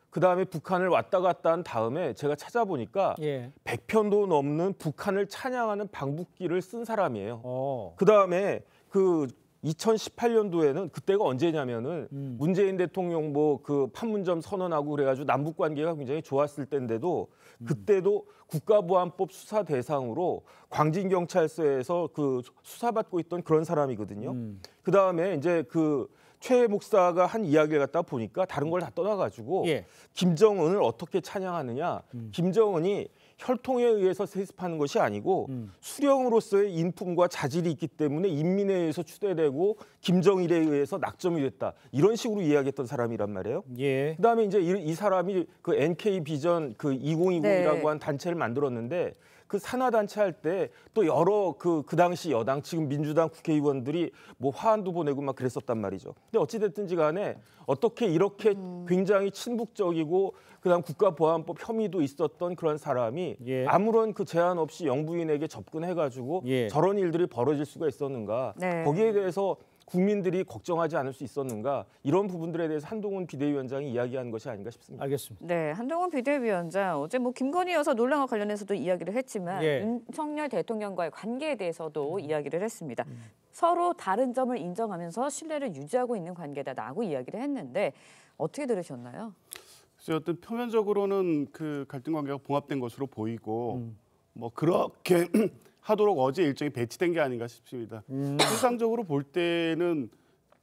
그다음에 북한을 왔다 갔다 한 다음에 제가 찾아보니까 100편도 넘는 북한을 찬양하는 방북기를 쓴 사람이에요. 그다음에 그 2018년도에는 그때가 언제냐면은 문재인 대통령 뭐 그 판문점 선언하고 그래가지고 남북 관계가 굉장히 좋았을 때인데도 그때도 국가보안법 수사 대상으로 광진 경찰서에서 그 수사받고 있던 그런 사람이거든요. 그 다음에 이제 그 최 목사가 한 이야기를 갖다 보니까 다른 걸 다 떠나가지고 김정은을 어떻게 찬양하느냐, 김정은이 혈통에 의해서 세습하는 것이 아니고 수령으로서의 인품과 자질이 있기 때문에 인민에 의해서 추대되고 김정일에 의해서 낙점이 됐다. 이런 식으로 이야기했던 사람이란 말이에요. 그다음에 이제 이 사람이 그 NK 비전 그 2020이라고 한 단체를 만들었는데 그 산하 단체 할 때 또 여러 그 당시 여당 지금 민주당 국회의원들이 뭐 화환도 보내고 막 그랬었단 말이죠. 근데 어찌 됐든지 간에 어떻게 이렇게 굉장히 친북적이고 그다음 국가보안법 혐의도 있었던 그런 사람이 아무런 그 제한 없이 영부인에게 접근해가지고 저런 일들이 벌어질 수가 있었는가. 거기에 대해서 국민들이 걱정하지 않을 수 있었는가. 이런 부분들에 대해서 한동훈 비대위원장이 이야기한 것이 아닌가 싶습니다. 알겠습니다. 네, 한동훈 비대위원장 어제 뭐 김건희 여사 논란과 관련해서도 이야기를 했지만 윤석열 대통령과의 관계에 대해서도 이야기를 했습니다. 서로 다른 점을 인정하면서 신뢰를 유지하고 있는 관계다라고 이야기를 했는데 어떻게 들으셨나요? 그래서 어떤 표면적으로는 그 갈등 관계가 봉합된 것으로 보이고 뭐 그렇게 하도록 어제 일정이 배치된 게 아닌가 싶습니다. 실상적으로 볼 때는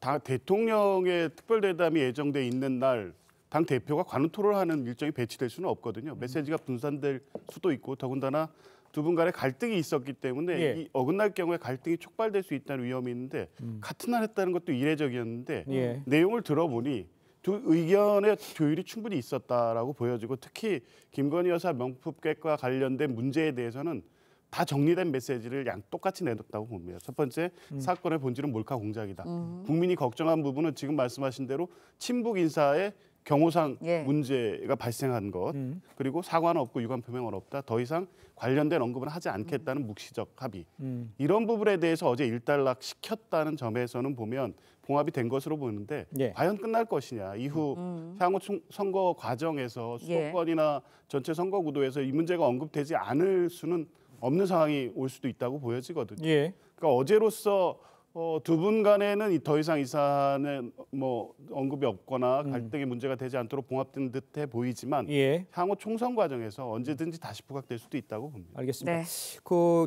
다 대통령의 특별대담이 예정돼 있는 날 당 대표가 관훈 토론하는 일정이 배치될 수는 없거든요. 메시지가 분산될 수도 있고 더군다나 두 분 간에 갈등이 있었기 때문에 이 어긋날 경우에 갈등이 촉발될 수 있다는 위험이 있는데 같은 날 했다는 것도 이례적이었는데 내용을 들어보니 두 의견의 조율이 충분히 있었다라고 보여지고 특히 김건희 여사 명품객과 관련된 문제에 대해서는 다 정리된 메시지를 똑같이 내놓았다고 봅니다. 첫 번째, 사건의 본질은 몰카 공작이다. 국민이 걱정한 부분은 지금 말씀하신 대로 친북 인사의 경호상 문제가 발생한 것, 그리고 사과는 없고 유감 표명은 없다. 더 이상 관련된 언급은 하지 않겠다는 묵시적 합의. 이런 부분에 대해서 어제 일단락 시켰다는 점에서는 보면 봉합이 된 것으로 보이는데 과연 끝날 것이냐. 이후 향후 선거 과정에서 수도권이나 전체 선거 구도에서 이 문제가 언급되지 않을 수는 없는 상황이 올 수도 있다고 보여지거든요. 그러니까 어제로서 두 분 간에는 더 이상 이 사안에 뭐 언급이 없거나 갈등의 문제가 되지 않도록 봉합된 듯해 보이지만 향후 총선 과정에서 언제든지 다시 부각될 수도 있다고 봅니다. 알겠습니다. 그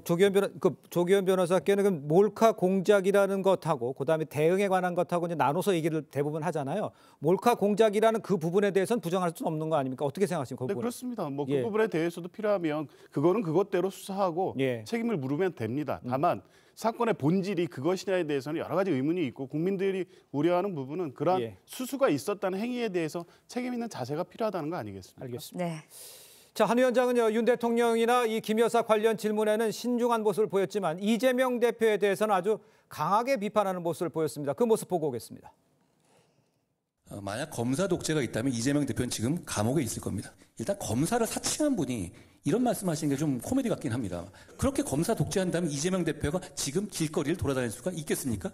조기현 변호사께는 몰카 공작이라는 것하고 그다음에 대응에 관한 것하고 이제 나눠서 얘기를 대부분 하잖아요. 몰카 공작이라는 그 부분에 대해서는 부정할 수는 없는 거 아닙니까? 어떻게 생각하십니까? 네, 그렇습니다. 뭐 그 부분에 대해서도 필요하면 그거는 그것대로 수사하고 책임을 물으면 됩니다. 다만 사건의 본질이 그것이냐에 대해서는 여러 가지 의문이 있고 국민들이 우려하는 부분은 그러한 수수가 있었다는 행위에 대해서 책임 있는 자세가 필요하다는 거 아니겠습니까? 알겠습니다. 자, 한 위원장은요, 윤 대통령이나 이 김 여사 관련 질문에는 신중한 모습을 보였지만 이재명 대표에 대해서는 아주 강하게 비판하는 모습을 보였습니다. 그 모습 보고 오겠습니다. 만약 검사 독재가 있다면 이재명 대표는 지금 감옥에 있을 겁니다. 일단 검사를 사칭한 분이 이런 말씀하시는 게 좀 코미디 같긴 합니다. 그렇게 검사 독재한다면 이재명 대표가 지금 길거리를 돌아다닐 수가 있겠습니까?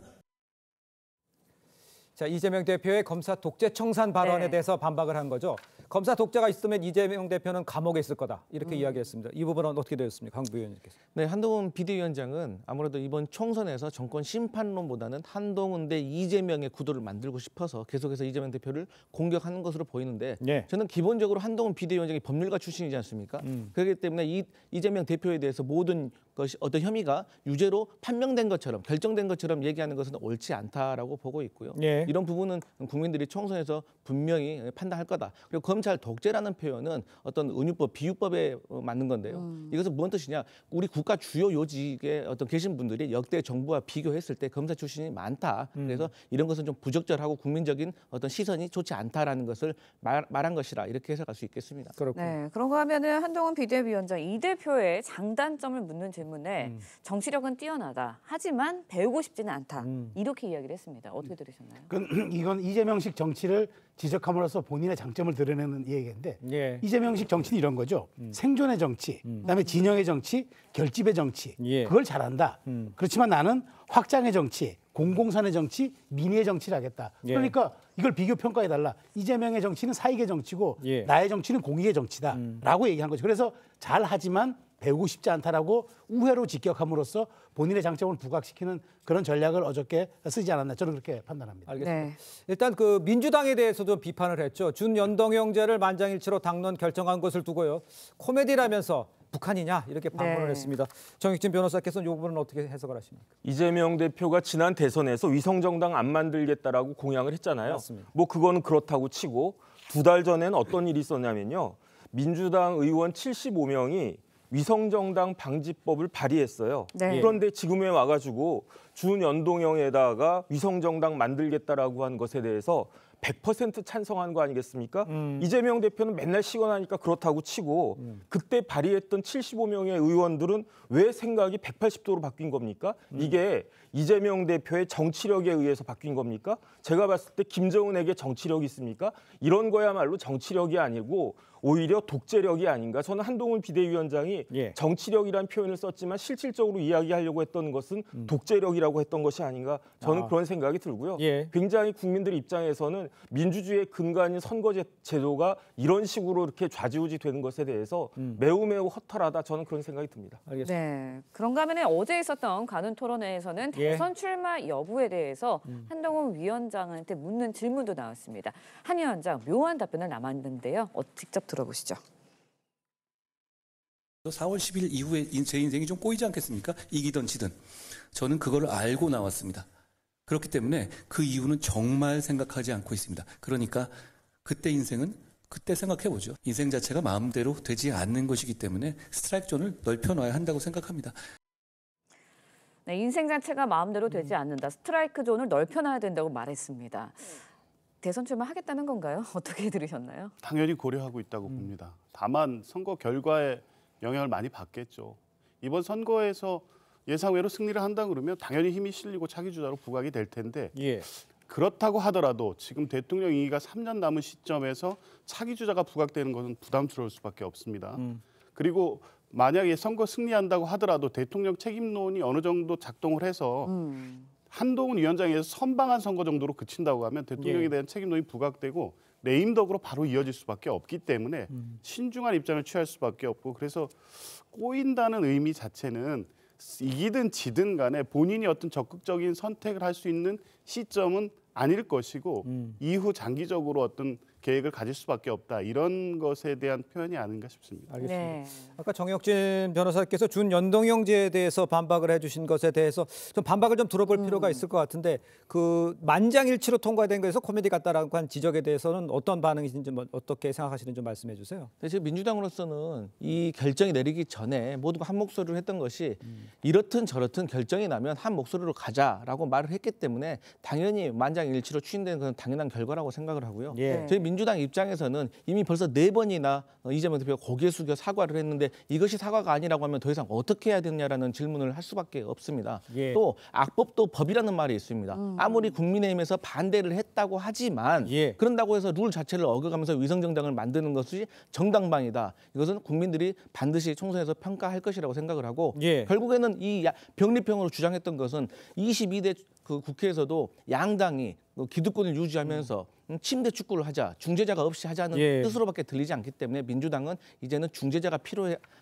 자, 이재명 대표의 검사 독재 청산 발언에 대해서 반박을 한 거죠. 검사 독재가 있으면 이재명 대표는 감옥에 있을 거다. 이렇게 이야기했습니다. 이 부분은 어떻게 되었습니까? 강 부위원님께서. 네, 한동훈 비대위원장은 아무래도 이번 총선에서 정권 심판론보다는 한동훈 대 이재명의 구도를 만들고 싶어서 계속해서 이재명 대표를 공격하는 것으로 보이는데 저는 기본적으로 한동훈 비대위원장이 법률가 출신이지 않습니까? 그렇기 때문에 이재명 대표에 대해서 모든 것이 어떤 혐의가 유죄로 판명된 것처럼 결정된 것처럼 얘기하는 것은 옳지 않다라고 보고 있고요. 이런 부분은 국민들이 총선에서 분명히 판단할 거다. 그리고 검찰 독재라는 표현은 어떤 은유법, 비유법에 맞는 건데요. 이것은 무슨 뜻이냐? 우리 국가 주요 요직에 어떤 계신 분들이 역대 정부와 비교했을 때 검사 출신이 많다. 그래서 이런 것은 좀 부적절하고 국민적인 어떤 시선이 좋지 않다라는 것을 말한 것이라 이렇게 해석할 수 있겠습니다. 네, 그런가 하면은 한동훈 비대위원장 이 대표의 장단점을 묻는 질문에 정치력은 뛰어나다. 하지만 배우고 싶지는 않다. 이렇게 이야기를 했습니다. 어떻게 들으셨나요? 이건 이재명식 정치를 지적함으로써 본인의 장점을 드러내는 얘기인데 이재명식 정치는 이런 거죠. 생존의 정치, 그다음에 진영의 정치, 결집의 정치. 그걸 잘한다. 그렇지만 나는 확장의 정치, 공공선의 정치, 민의의 정치를 하겠다. 그러니까 이걸 비교 평가해달라. 이재명의 정치는 사익의 정치고 나의 정치는 공익의 정치다라고 얘기한 거죠. 그래서 잘하지만 배우고 싶지 않다라고 우회로 직격함으로써 본인의 장점을 부각시키는 그런 전략을 어저께 쓰지 않았나 저는 그렇게 판단합니다. 알겠습니다. 네. 일단 그 민주당에 대해서도 비판을 했죠. 준연동형제를 만장일치로 당론 결정한 것을 두고요. 코미디라면서 북한이냐 이렇게 반문을 했습니다. 정익진 변호사께서는 이 부분은 어떻게 해석을 하십니까? 이재명 대표가 지난 대선에서 위성정당 안 만들겠다라고 공약을 했잖아요. 맞습니다. 뭐 그거는 그렇다고 치고 2달 전에는 어떤 일이 있었냐면요. 민주당 의원 75명이 위성정당 방지법을 발의했어요. 그런데 지금에 와가지고 준연동형에다가 위성정당 만들겠다라고 한 것에 대해서 100% 찬성한 거 아니겠습니까? 이재명 대표는 맨날 시원하니까 그렇다고 치고 그때 발의했던 75명의 의원들은 왜 생각이 180도로 바뀐 겁니까? 이게 이재명 대표의 정치력에 의해서 바뀐 겁니까? 제가 봤을 때 김정은에게 정치력이 있습니까? 이런 거야말로 정치력이 아니고 오히려 독재력이 아닌가. 저는 한동훈 비대위원장이 정치력이라는 표현을 썼지만 실질적으로 이야기하려고 했던 것은 독재력이라고 했던 것이 아닌가. 저는 그런 생각이 들고요. 굉장히 국민들 입장에서는 민주주의의 근간인 선거제도가 이런 식으로 이렇게 좌지우지 되는 것에 대해서 매우 허탈하다. 저는 그런 생각이 듭니다. 알겠습니다. 네, 그런가 하면 어제 있었던 관훈 토론회에서는 대선 출마 여부에 대해서 한동훈 위원장한테 묻는 질문도 나왔습니다. 한 위원장 묘한 답변을 남았는데요. 직접 들어보시죠. 4월 10일 이후에 제 인생이 좀 꼬이지 않겠습니까? 이기든 지든. 저는 그걸 알고 나왔습니다. 그렇기 때문에 그 이유는 정말 생각하지 않고 있습니다. 그러니까 그때 인생은 그때 생각해보죠. 인생 자체가 마음대로 되지 않는 것이기 때문에 스트라이크 존을 넓혀놔야 한다고 생각합니다. 네, 인생 자체가 마음대로 되지 않는다. 스트라이크 존을 넓혀놔야 된다고 말했습니다. 대선 출마하겠다는 건가요? 어떻게 들으셨나요? 당연히 고려하고 있다고 봅니다. 다만 선거 결과에 영향을 많이 받겠죠. 이번 선거에서 예상외로 승리를 한다 그러면 당연히 힘이 실리고 차기 주자로 부각이 될 텐데 그렇다고 하더라도 지금 대통령 임기가 3년 남은 시점에서 차기 주자가 부각되는 것은 부담스러울 수밖에 없습니다. 그리고 만약에 선거 승리한다고 하더라도 대통령 책임론이 어느 정도 작동을 해서 한동훈 위원장에서 선방한 선거 정도로 그친다고 하면 대통령에 대한 책임론이 부각되고 레임덕으로 바로 이어질 수밖에 없기 때문에 신중한 입장을 취할 수밖에 없고 그래서 꼬인다는 의미 자체는 이기든 지든 간에 본인이 어떤 적극적인 선택을 할 수 있는 시점은 아닐 것이고 이후 장기적으로 어떤 계획을 가질 수밖에 없다. 이런 것에 대한 표현이 아닌가 싶습니다. 알겠습니다. 아까 정혁진 변호사께서 준연동형제에 대해서 반박을 해주신 것에 대해서 좀 반박을 좀 들어볼 필요가 있을 것 같은데 그 만장일치로 통과된 거에서 코미디 같다라고 한 지적에 대해서는 어떤 반응이신지 어떻게 생각하시는지 좀 말씀해 주세요. 네, 지금 민주당으로서는 이 결정이 내리기 전에 모두가 한 목소리로 했던 것이 이렇든 저렇든 결정이 나면 한 목소리로 가자라고 말을 했기 때문에 당연히 만장일치로 추진되는 것은 당연한 결과라고 생각을 하고요. 저희 민주당 입장에서는 이미 벌써 4번이나 이재명 대표가 고개 숙여 사과를 했는데 이것이 사과가 아니라고 하면 더 이상 어떻게 해야 되냐라는 질문을 할 수밖에 없습니다. 또 악법도 법이라는 말이 있습니다. 아무리 국민의힘에서 반대를 했다고 하지만 그런다고 해서 룰 자체를 어겨가면서 위성정당을 만드는 것이 정당방위다. 이것은 국민들이 반드시 총선에서 평가할 것이라고 생각을 하고 결국에는 이 병립형으로 주장했던 것은 22대 그 국회에서도 양당이 기득권을 유지하면서 침대 축구를 하자, 중재자가 없이 하자는 뜻으로밖에 들리지 않기 때문에 민주당은 이제는 중재자가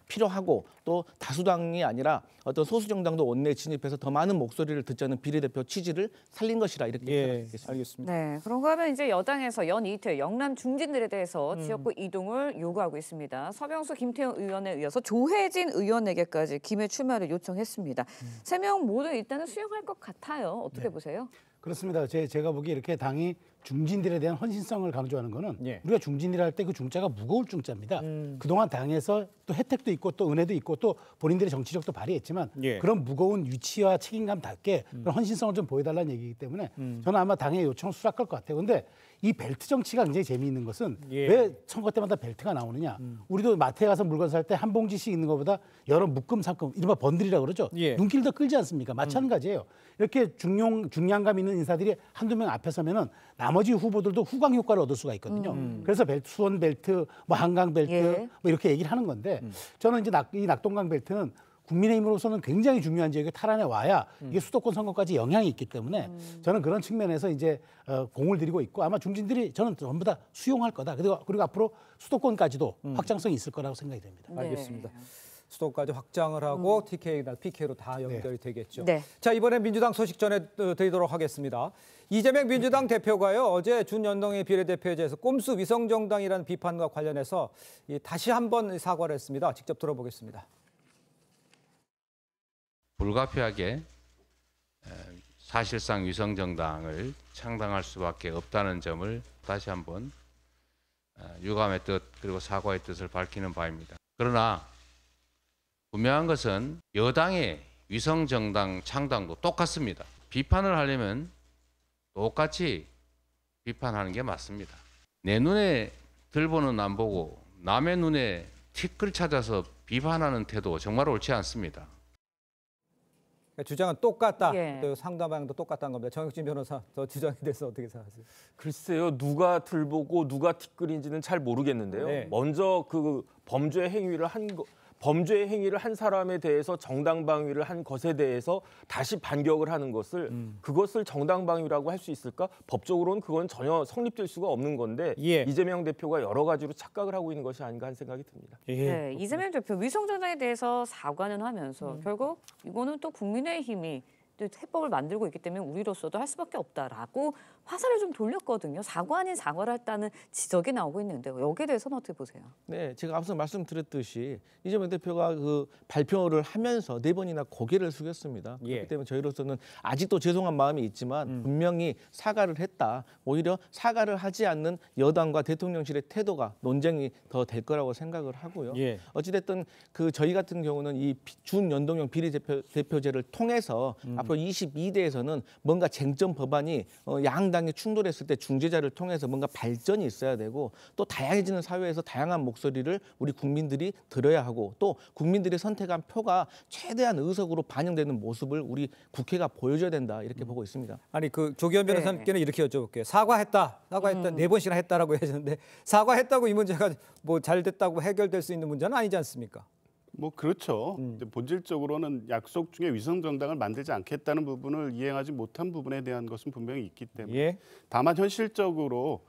필요하고 또 다수당이 아니라 어떤 소수정당도 원내에 진입해서 더 많은 목소리를 듣자는 비례대표 취지를 살린 것이라 이렇게 생각하겠습니다. 알겠습니다. 네, 그런가 하면 이제 여당에서 연이태, 영남 중진들에 대해서 지역구 이동을 요구하고 있습니다. 서병수, 김태형 의원에 이어서 조혜진 의원에게까지 김해 출마를 요청했습니다. 3명 모두 일단은 수용할 것 같아요. 어떻게 보세요? 그렇습니다. 제가 보기에 이렇게 당이 중진들에 대한 헌신성을 강조하는 거는 우리가 중진이라 할 때 그 중자가 무거울 중자입니다. 그동안 당에서 또 혜택도 있고 또 은혜도 있고 또 본인들의 정치력도 발휘했지만 그런 무거운 위치와 책임감답게 그런 헌신성을 좀 보여달라는 얘기이기 때문에 저는 아마 당의 요청을 수락할 것 같아요. 그런데 이 벨트 정치가 굉장히 재미있는 것은 왜 선거 때마다 벨트가 나오느냐. 우리도 마트에 가서 물건 살 때 한 봉지씩 있는 것보다 여러 묶음 상품, 이른바 번들이라고 그러죠. 눈길을 더 끌지 않습니까? 마찬가지예요. 이렇게 중량감 있는 인사들이 한두 명 앞에 서면은 나머지 후보들도 후광 효과를 얻을 수가 있거든요. 그래서 벨트, 수원 벨트, 뭐 한강 벨트 뭐 이렇게 얘기를 하는 건데 저는 이제 이 낙동강 벨트는 국민의힘으로서는 굉장히 중요한 지역에 탈환해 와야 이게 수도권 선거까지 영향이 있기 때문에 저는 그런 측면에서 이제 공을 들이고 있고 아마 중진들이 저는 전부 다 수용할 거다. 그리고 앞으로 수도권까지도 확장성이 있을 거라고 생각이 됩니다. 알겠습니다. 수도까지 확장을 하고 TK나 PK로 다 연결이 되겠죠. 네. 자, 이번에 민주당 소식 전해드리도록 하겠습니다. 이재명 민주당 대표가요, 어제 준연동형 비례대표제에서 꼼수 위성정당이라는 비판과 관련해서 다시 한번 사과를 했습니다. 직접 들어보겠습니다. 불가피하게 사실상 위성정당을 창당할 수밖에 없다는 점을 다시 한번 유감의 뜻 그리고 사과의 뜻을 밝히는 바입니다. 그러나 분명한 것은 여당의 위성정당 창당도 똑같습니다. 비판을 하려면 똑같이 비판하는 게 맞습니다. 내 눈에 들보는 안 보고 남의 눈에 티끌 찾아서 비판하는 태도 정말 옳지 않습니다. 주장은 똑같다. 또 상대방도 똑같다는 겁니다. 정혁진 변호사, 저 주장에 대해서 어떻게 생각하세요? 글쎄요, 누가 들보고 누가 티끌인지는 잘 모르겠는데요. 먼저 그 범죄 행위를 한 사람에 대해서 정당방위를 한 것에 대해서 다시 반격을 하는 것을 그것을 정당방위라고 할 수 있을까? 법적으로는 그건 전혀 성립될 수가 없는 건데 이재명 대표가 여러 가지로 착각을 하고 있는 것이 아닌가 하는 생각이 듭니다. 네, 이재명 대표 위성정당에 대해서 사과는 하면서 결국 이거는 또 국민의힘이 해법을 만들고 있기 때문에 우리로서도 할 수밖에 없다라고 화살을 좀 돌렸거든요. 사과 아닌 사과를 했다는 지적이 나오고 있는데요. 여기에 대해서는 어떻게 보세요? 네, 제가 앞서 말씀드렸듯이 이재명 대표가 그 발표를 하면서 4번이나 고개를 숙였습니다. 그렇기 때문에 저희로서는 아직도 죄송한 마음이 있지만 분명히 사과를 했다. 오히려 사과를 하지 않는 여당과 대통령실의 태도가 논쟁이 더 될 거라고 생각을 하고요. 어찌됐든 그 저희 같은 경우는 이 준연동형 비례대표제를 통해서 앞으로 22대에서는 뭔가 쟁점 법안이 양당이 충돌했을 때 중재자를 통해서 뭔가 발전이 있어야 되고 또 다양해지는 사회에서 다양한 목소리를 우리 국민들이 들어야 하고 또 국민들이 선택한 표가 최대한 의석으로 반영되는 모습을 우리 국회가 보여줘야 된다 이렇게 보고 있습니다. 아니 그 조기현 변호사님께는 이렇게 여쭤볼게요. 사과했다 4번씩이나 했다라고 하시는데 사과했다고 이 문제가 뭐 잘 됐다고 해결될 수 있는 문제는 아니지 않습니까? 뭐 그렇죠. 본질적으로는 약속 중에 위성정당을 만들지 않겠다는 부분을 이행하지 못한 부분에 대한 것은 분명히 있기 때문에 다만 현실적으로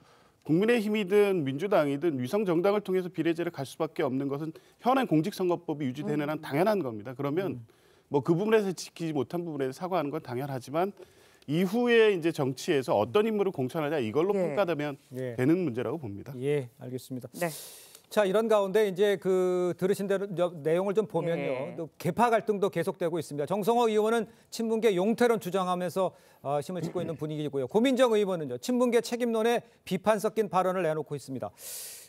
국민의힘이든 민주당이든 위성정당을 통해서 비례제를 갈 수밖에 없는 것은 현행 공직선거법이 유지되는 한 당연한 겁니다. 그러면 뭐 그 부분에서 지키지 못한 부분에 사과하는 건 당연하지만 이후에 이제 정치에서 어떤 인물을 공천하냐 이걸로 평가되면 되는 문제라고 봅니다. 알겠습니다. 자, 이런 가운데 이제 그 들으신 대로 내용을 좀 보면요. 또 계파 갈등도 계속되고 있습니다. 정성호 의원은 친문계 용태론 주장하면서 힘을 찍고 있는 분위기고요. 고민정 의원은요. 친문계 책임론에 비판 섞인 발언을 내놓고 있습니다.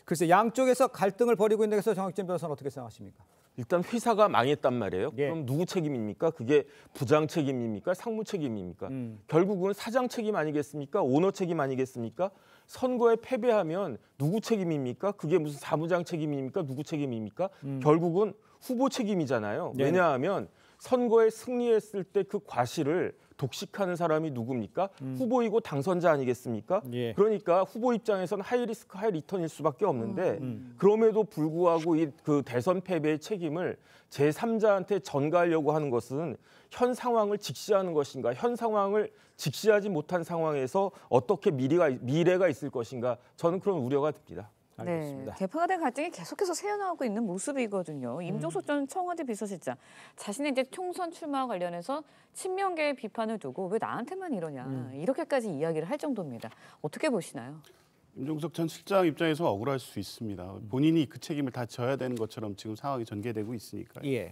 글쎄 양쪽에서 갈등을 벌이고 있는 데서 정혁진 변호사는 어떻게 생각하십니까? 일단 회사가 망했단 말이에요. 그럼 누구 책임입니까? 그게 부장 책임입니까? 상무 책임입니까? 결국은 사장 책임 아니겠습니까? 오너 책임 아니겠습니까? 선거에 패배하면 누구 책임입니까? 그게 무슨 사무장 책임입니까? 누구 책임입니까? 결국은 후보 책임이잖아요. 왜냐하면 선거에 승리했을 때 그 과실을 독식하는 사람이 누굽니까? 후보이고 당선자 아니겠습니까? 그러니까 후보 입장에서는 하이 리스크 하이 리턴일 수밖에 없는데 그럼에도 불구하고 이 그 대선 패배의 책임을 제3자한테 전가하려고 하는 것은 현 상황을 직시하는 것인가? 현 상황을 직시하지 못한 상황에서 어떻게 미래가 있을 것인가? 저는 그런 우려가 듭니다. 알겠습니다. 개파가 된 갈등이 계속해서 새어나오고 있는 모습이거든요. 임종석 전 청와대 비서실장 자신의 이제 총선 출마와 관련해서 친명계의 비판을 두고 왜 나한테만 이러냐 이렇게까지 이야기를 할 정도입니다. 어떻게 보시나요? 임종석 전 실장 입장에서 억울할 수 있습니다. 본인이 그 책임을 다 져야 되는 것처럼 지금 상황이 전개되고 있으니까요.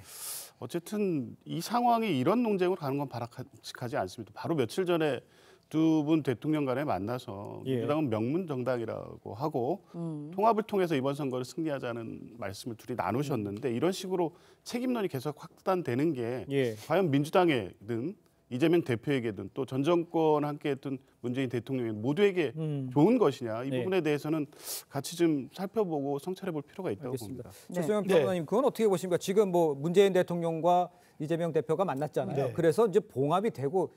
어쨌든 이 상황이 이런 논쟁으로 가는 건 바람직하지 않습니다. 바로 며칠 전에 두 분 대통령 간에 만나서 민주당은 명문 정당이라고 하고 통합을 통해서 이번 선거를 승리하자는 말씀을 둘이 나누셨는데 이런 식으로 책임론이 계속 확산되는 게 과연 민주당에든 이재명 대표에게든 또 전 정권 함께했던 문재인 대통령에 모두에게 좋은 것이냐 이 부분에 대해서는 같이 좀 살펴보고 성찰해볼 필요가 있다고 봅니다. 최소영 변호사님 그건 어떻게 보십니까? 지금 뭐 문재인 대통령과 이재명 대표가 만났잖아요. 그래서 이제 봉합이 되고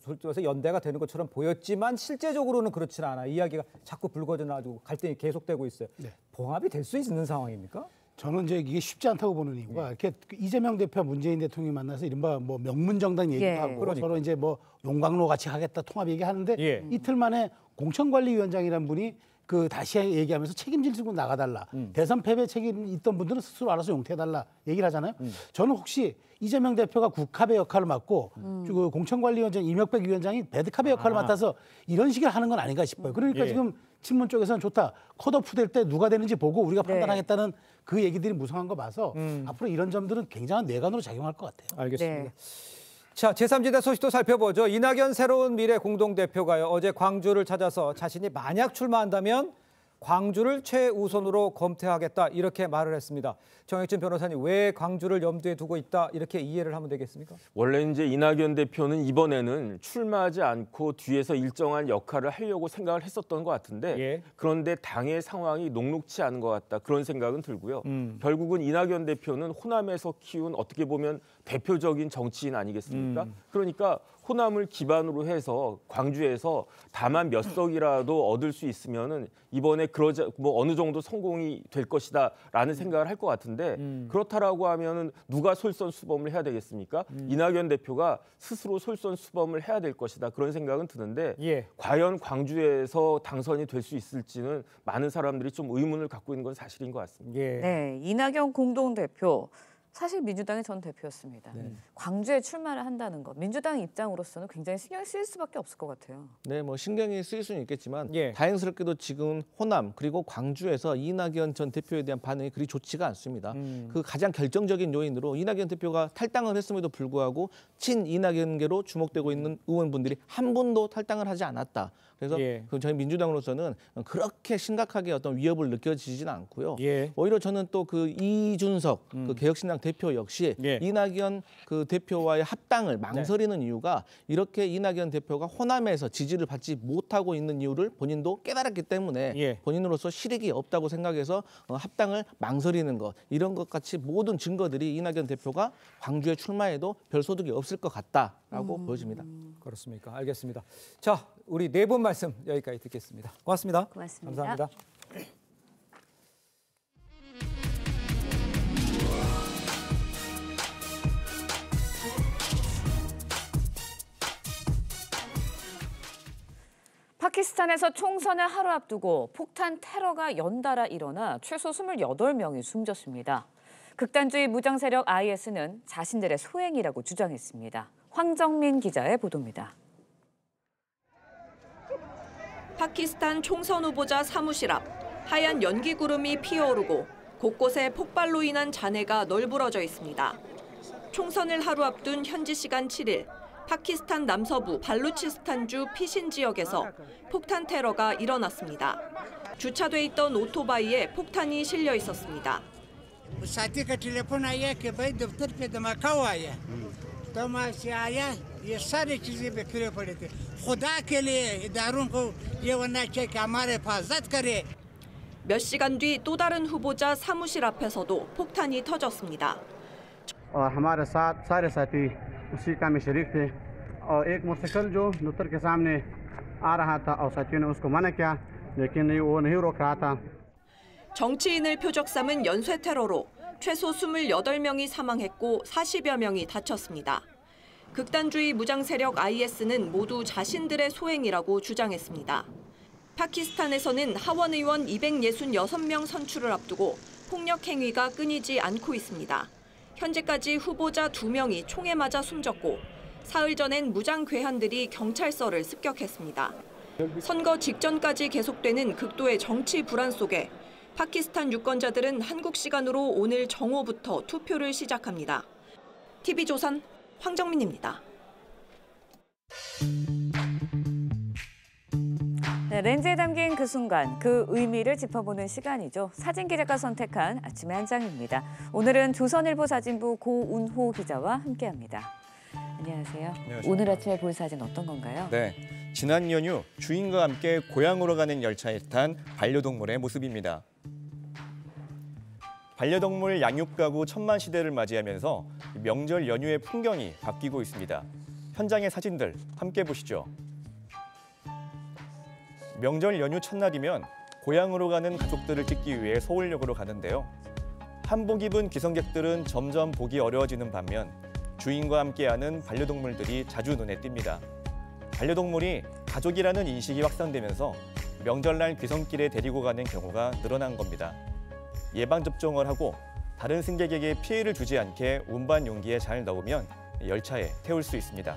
솔직히 연대가 되는 것처럼 보였지만 실제적으로는 그렇지는 않아. 이야기가 자꾸 불거져가지고 갈등이 계속되고 있어요. 봉합이 될 수 있는 상황입니까? 저는 이제 이게 쉽지 않다고 보는 이유가 이렇게 이재명 대표와 문재인 대통령이 만나서 이른바 뭐 명문정당 얘기도 하고 서로 이제 뭐 용광로 같이 하겠다 통합 얘기하는데 이틀 만에 공천관리위원장이라는 분이 그 다시 얘기하면서 책임질 수 있고 나가달라. 대선 패배 책임 있던 분들은 스스로 알아서 용퇴해달라 얘기를 하잖아요. 저는 혹시 이재명 대표가 국합의 역할을 맡고 그 공천관리위원장 이명박 위원장이 배드캅의 역할을 맡아서 이런 식으로 하는 건 아닌가 싶어요. 그러니까 지금 친문 쪽에서는 좋다. 컷오프 될 때 누가 되는지 보고 우리가 판단하겠다는 그 얘기들이 무성한 거 봐서 앞으로 이런 점들은 굉장한 뇌관으로 작용할 것 같아요. 알겠습니다. 자, 제3지대 소식도 살펴보죠. 이낙연 새로운 미래 공동대표가요. 어제 광주를 찾아서 자신이 만약 출마한다면 광주를 최우선으로 검토하겠다 이렇게 말을 했습니다. 정혁진 변호사님 왜 광주를 염두에 두고 있다 이렇게 이해를 하면 되겠습니까? 원래 이제 이낙연 대표는 이번에는 출마하지 않고 뒤에서 일정한 역할을 하려고 생각을 했었던 것 같은데 그런데 당의 상황이 녹록치 않은 것 같다 그런 생각은 들고요. 결국은 이낙연 대표는 호남에서 키운 어떻게 보면 대표적인 정치인 아니겠습니까? 그러니까 호남을 기반으로 해서 광주에서 다만 몇 석이라도 얻을 수 있으면은 이번에 그러자 뭐 어느 정도 성공이 될 것이다라는 생각을 할 것 같은데 그렇다라고 하면은 누가 솔선수범을 해야 되겠습니까? 이낙연 대표가 스스로 솔선수범을 해야 될 것이다 그런 생각은 드는데 과연 광주에서 당선이 될 수 있을지는 많은 사람들이 좀 의문을 갖고 있는 건 사실인 것 같습니다. 네, 이낙연 공동대표. 사실 민주당의 전 대표였습니다. 광주에 출마를 한다는 것, 민주당 입장으로서는 굉장히 신경이 쓰일 수밖에 없을 것 같아요. 네, 뭐 신경이 쓰일 수는 있겠지만 다행스럽게도 지금 호남 그리고 광주에서 이낙연 전 대표에 대한 반응이 그리 좋지가 않습니다. 그 가장 결정적인 요인으로 이낙연 대표가 탈당을 했음에도 불구하고 친 이낙연계로 주목되고 있는 의원분들이 한 분도 탈당을 하지 않았다. 그래서 저희 민주당으로서는 그렇게 심각하게 어떤 위협을 느껴지지는 않고요. 오히려 저는 또 그 이준석 그 개혁신당 대표 역시 이낙연 그 대표와의 합당을 망설이는 이유가 이렇게 이낙연 대표가 호남에서 지지를 받지 못하고 있는 이유를 본인도 깨달았기 때문에 본인으로서 실익이 없다고 생각해서 합당을 망설이는 것 이런 것 같이 모든 증거들이 이낙연 대표가 광주에 출마해도 별 소득이 없을 것 같다라고 보여집니다. 그렇습니까? 알겠습니다. 자, 우리 네 분 말씀 여기까지 듣겠습니다. 고맙습니다. 고맙습니다. 감사합니다. 파키스탄에서 총선을 하루 앞두고 폭탄 테러가 연달아 일어나 최소 28명이 숨졌습니다. 극단주의 무장 세력 IS는 자신들의 소행이라고 주장했습니다. 황정민 기자의 보도입니다. 파키스탄 총선 후보자 사무실 앞 하얀 연기 구름이 피어오르고 곳곳에 폭발로 인한 잔해가 널브러져 있습니다. 총선을 하루 앞둔 현지 시간 7일 파키스탄 남서부 발루치스탄주 피신 지역에서 폭탄 테러가 일어났습니다. 주차돼 있던 오토바이에 폭탄이 실려 있었습니다. साथी का टेलीफोन आया कि भाई दफ्तर पे धमाका हुआ है तो वहाँ से आया ये सारी चीजें बिखरे पड़े थे खुदा के लिए इदारों को ये होना चाहिए कि हमारे हिफाजत करे 몇 시간 뒤 또 다른 후보자 사무실 앞에서도 폭탄이 터졌습니다. हमारे साथ सारे साथी उसी काम में शरीक थे और एक मोटरसाइकिल जो नुतर के सामने आ रहा था और साथियों ने उसको मना किया लेकिन वो नहीं रोक रहा था. 정치인을 표적 삼은 연쇄 테러로 최소 28명이 사망했고 40여 명이 다쳤습니다. 극단주의 무장 세력 IS는 모두 자신들의 소행이라고 주장했습니다. 파키스탄에서는 하원 의원 266명 선출을 앞두고 폭력 행위가 끊이지 않고 있습니다. 현재까지 후보자 2명이 총에 맞아 숨졌고 사흘 전엔 무장 괴한들이 경찰서를 습격했습니다. 선거 직전까지 계속되는 극도의 정치 불안 속에 파키스탄 유권자들은 한국 시간으로 오늘 정오부터 투표를 시작합니다. TV조선 황정민입니다. 네, 렌즈에 담긴 그 순간, 그 의미를 짚어보는 시간이죠. 사진기자가 선택한 아침의 한 장입니다. 오늘은 조선일보 사진부 고운호 기자와 함께합니다. 안녕하세요. 안녕하십니까. 오늘 아침에 본 사진 어떤 건가요? 네, 지난 연휴 주인과 함께 고향으로 가는 열차에 탄 반려동물의 모습입니다. 반려동물 양육 가구 1000만 시대를 맞이하면서 명절 연휴의 풍경이 바뀌고 있습니다. 현장의 사진들 함께 보시죠. 명절 연휴 첫날이면 고향으로 가는 가족들을 찍기 위해 서울역으로 가는데요. 한복 입은 귀성객들은 점점 보기 어려워지는 반면 주인과 함께하는 반려동물들이 자주 눈에 띕니다. 반려동물이 가족이라는 인식이 확산되면서 명절날 귀성길에 데리고 가는 경우가 늘어난 겁니다. 예방접종을 하고 다른 승객에게 피해를 주지 않게 운반 용기에 잘 넣으면 열차에 태울 수 있습니다.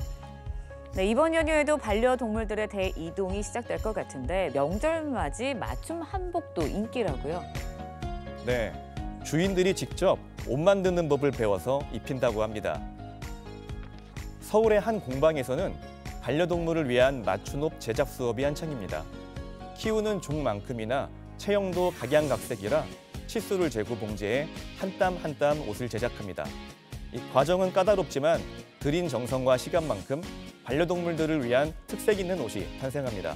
네, 이번 연휴에도 반려동물들의 대이동이 시작될 것 같은데 명절 맞이 맞춤 한복도 인기라고요? 네, 주인들이 직접 옷 만드는 법을 배워서 입힌다고 합니다. 서울의 한 공방에서는 반려동물을 위한 맞춤 옷 제작 수업이 한창입니다. 키우는 종만큼이나 체형도 각양각색이라 치수를 재고 봉제해 한 땀 한 땀 옷을 제작합니다. 이 과정은 까다롭지만 들인 정성과 시간만큼 반려동물들을 위한 특색 있는 옷이 탄생합니다.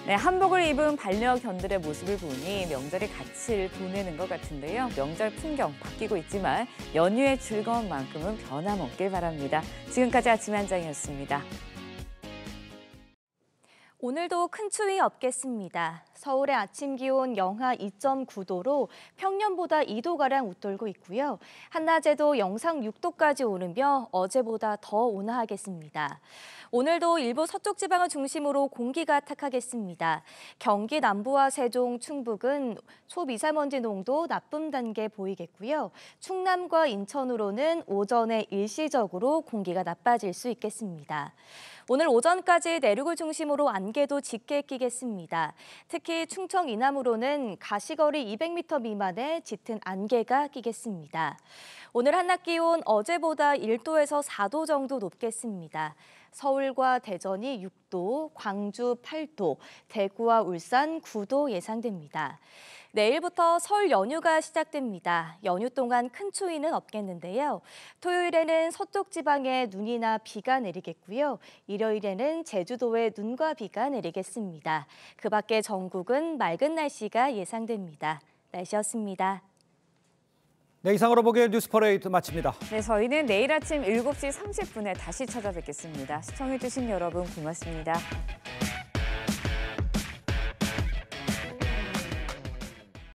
네, 한복을 입은 반려견들의 모습을 보니 명절이 같이 보내는 것 같은데요. 명절 풍경 바뀌고 있지만 연휴의 즐거움만큼은 변함없길 바랍니다. 지금까지 아침의 한 장이었습니다. 오늘도 큰 추위 없겠습니다. 서울의 아침 기온 영하 2.9도로 평년보다 2도가량 웃돌고 있고요. 한낮에도 영상 6도까지 오르며 어제보다 더 온화하겠습니다. 오늘도 일부 서쪽 지방을 중심으로 공기가 탁하겠습니다. 경기 남부와 세종, 충북은 초미세먼지 농도 나쁨 단계 보이겠고요. 충남과 인천으로는 오전에 일시적으로 공기가 나빠질 수 있겠습니다. 오늘 오전까지 내륙을 중심으로 안개도 짙게 끼겠습니다. 특히 충청 이남으로는 가시거리 200m 미만의 짙은 안개가 끼겠습니다. 오늘 한낮 기온 어제보다 1도에서 4도 정도 높겠습니다. 서울과 대전이 6도, 광주 8도, 대구와 울산 9도 예상됩니다. 내일부터 설 연휴가 시작됩니다. 연휴 동안 큰 추위는 없겠는데요. 토요일에는 서쪽 지방에 눈이나 비가 내리겠고요. 일요일에는 제주도에 눈과 비가 내리겠습니다. 그 밖에 전국은 맑은 날씨가 예상됩니다. 날씨였습니다. 네, 이상으로 보기의 뉴스퍼레이드 마칩니다. 네, 저희는 내일 아침 7시 30분에 다시 찾아뵙겠습니다. 시청해주신 여러분 고맙습니다.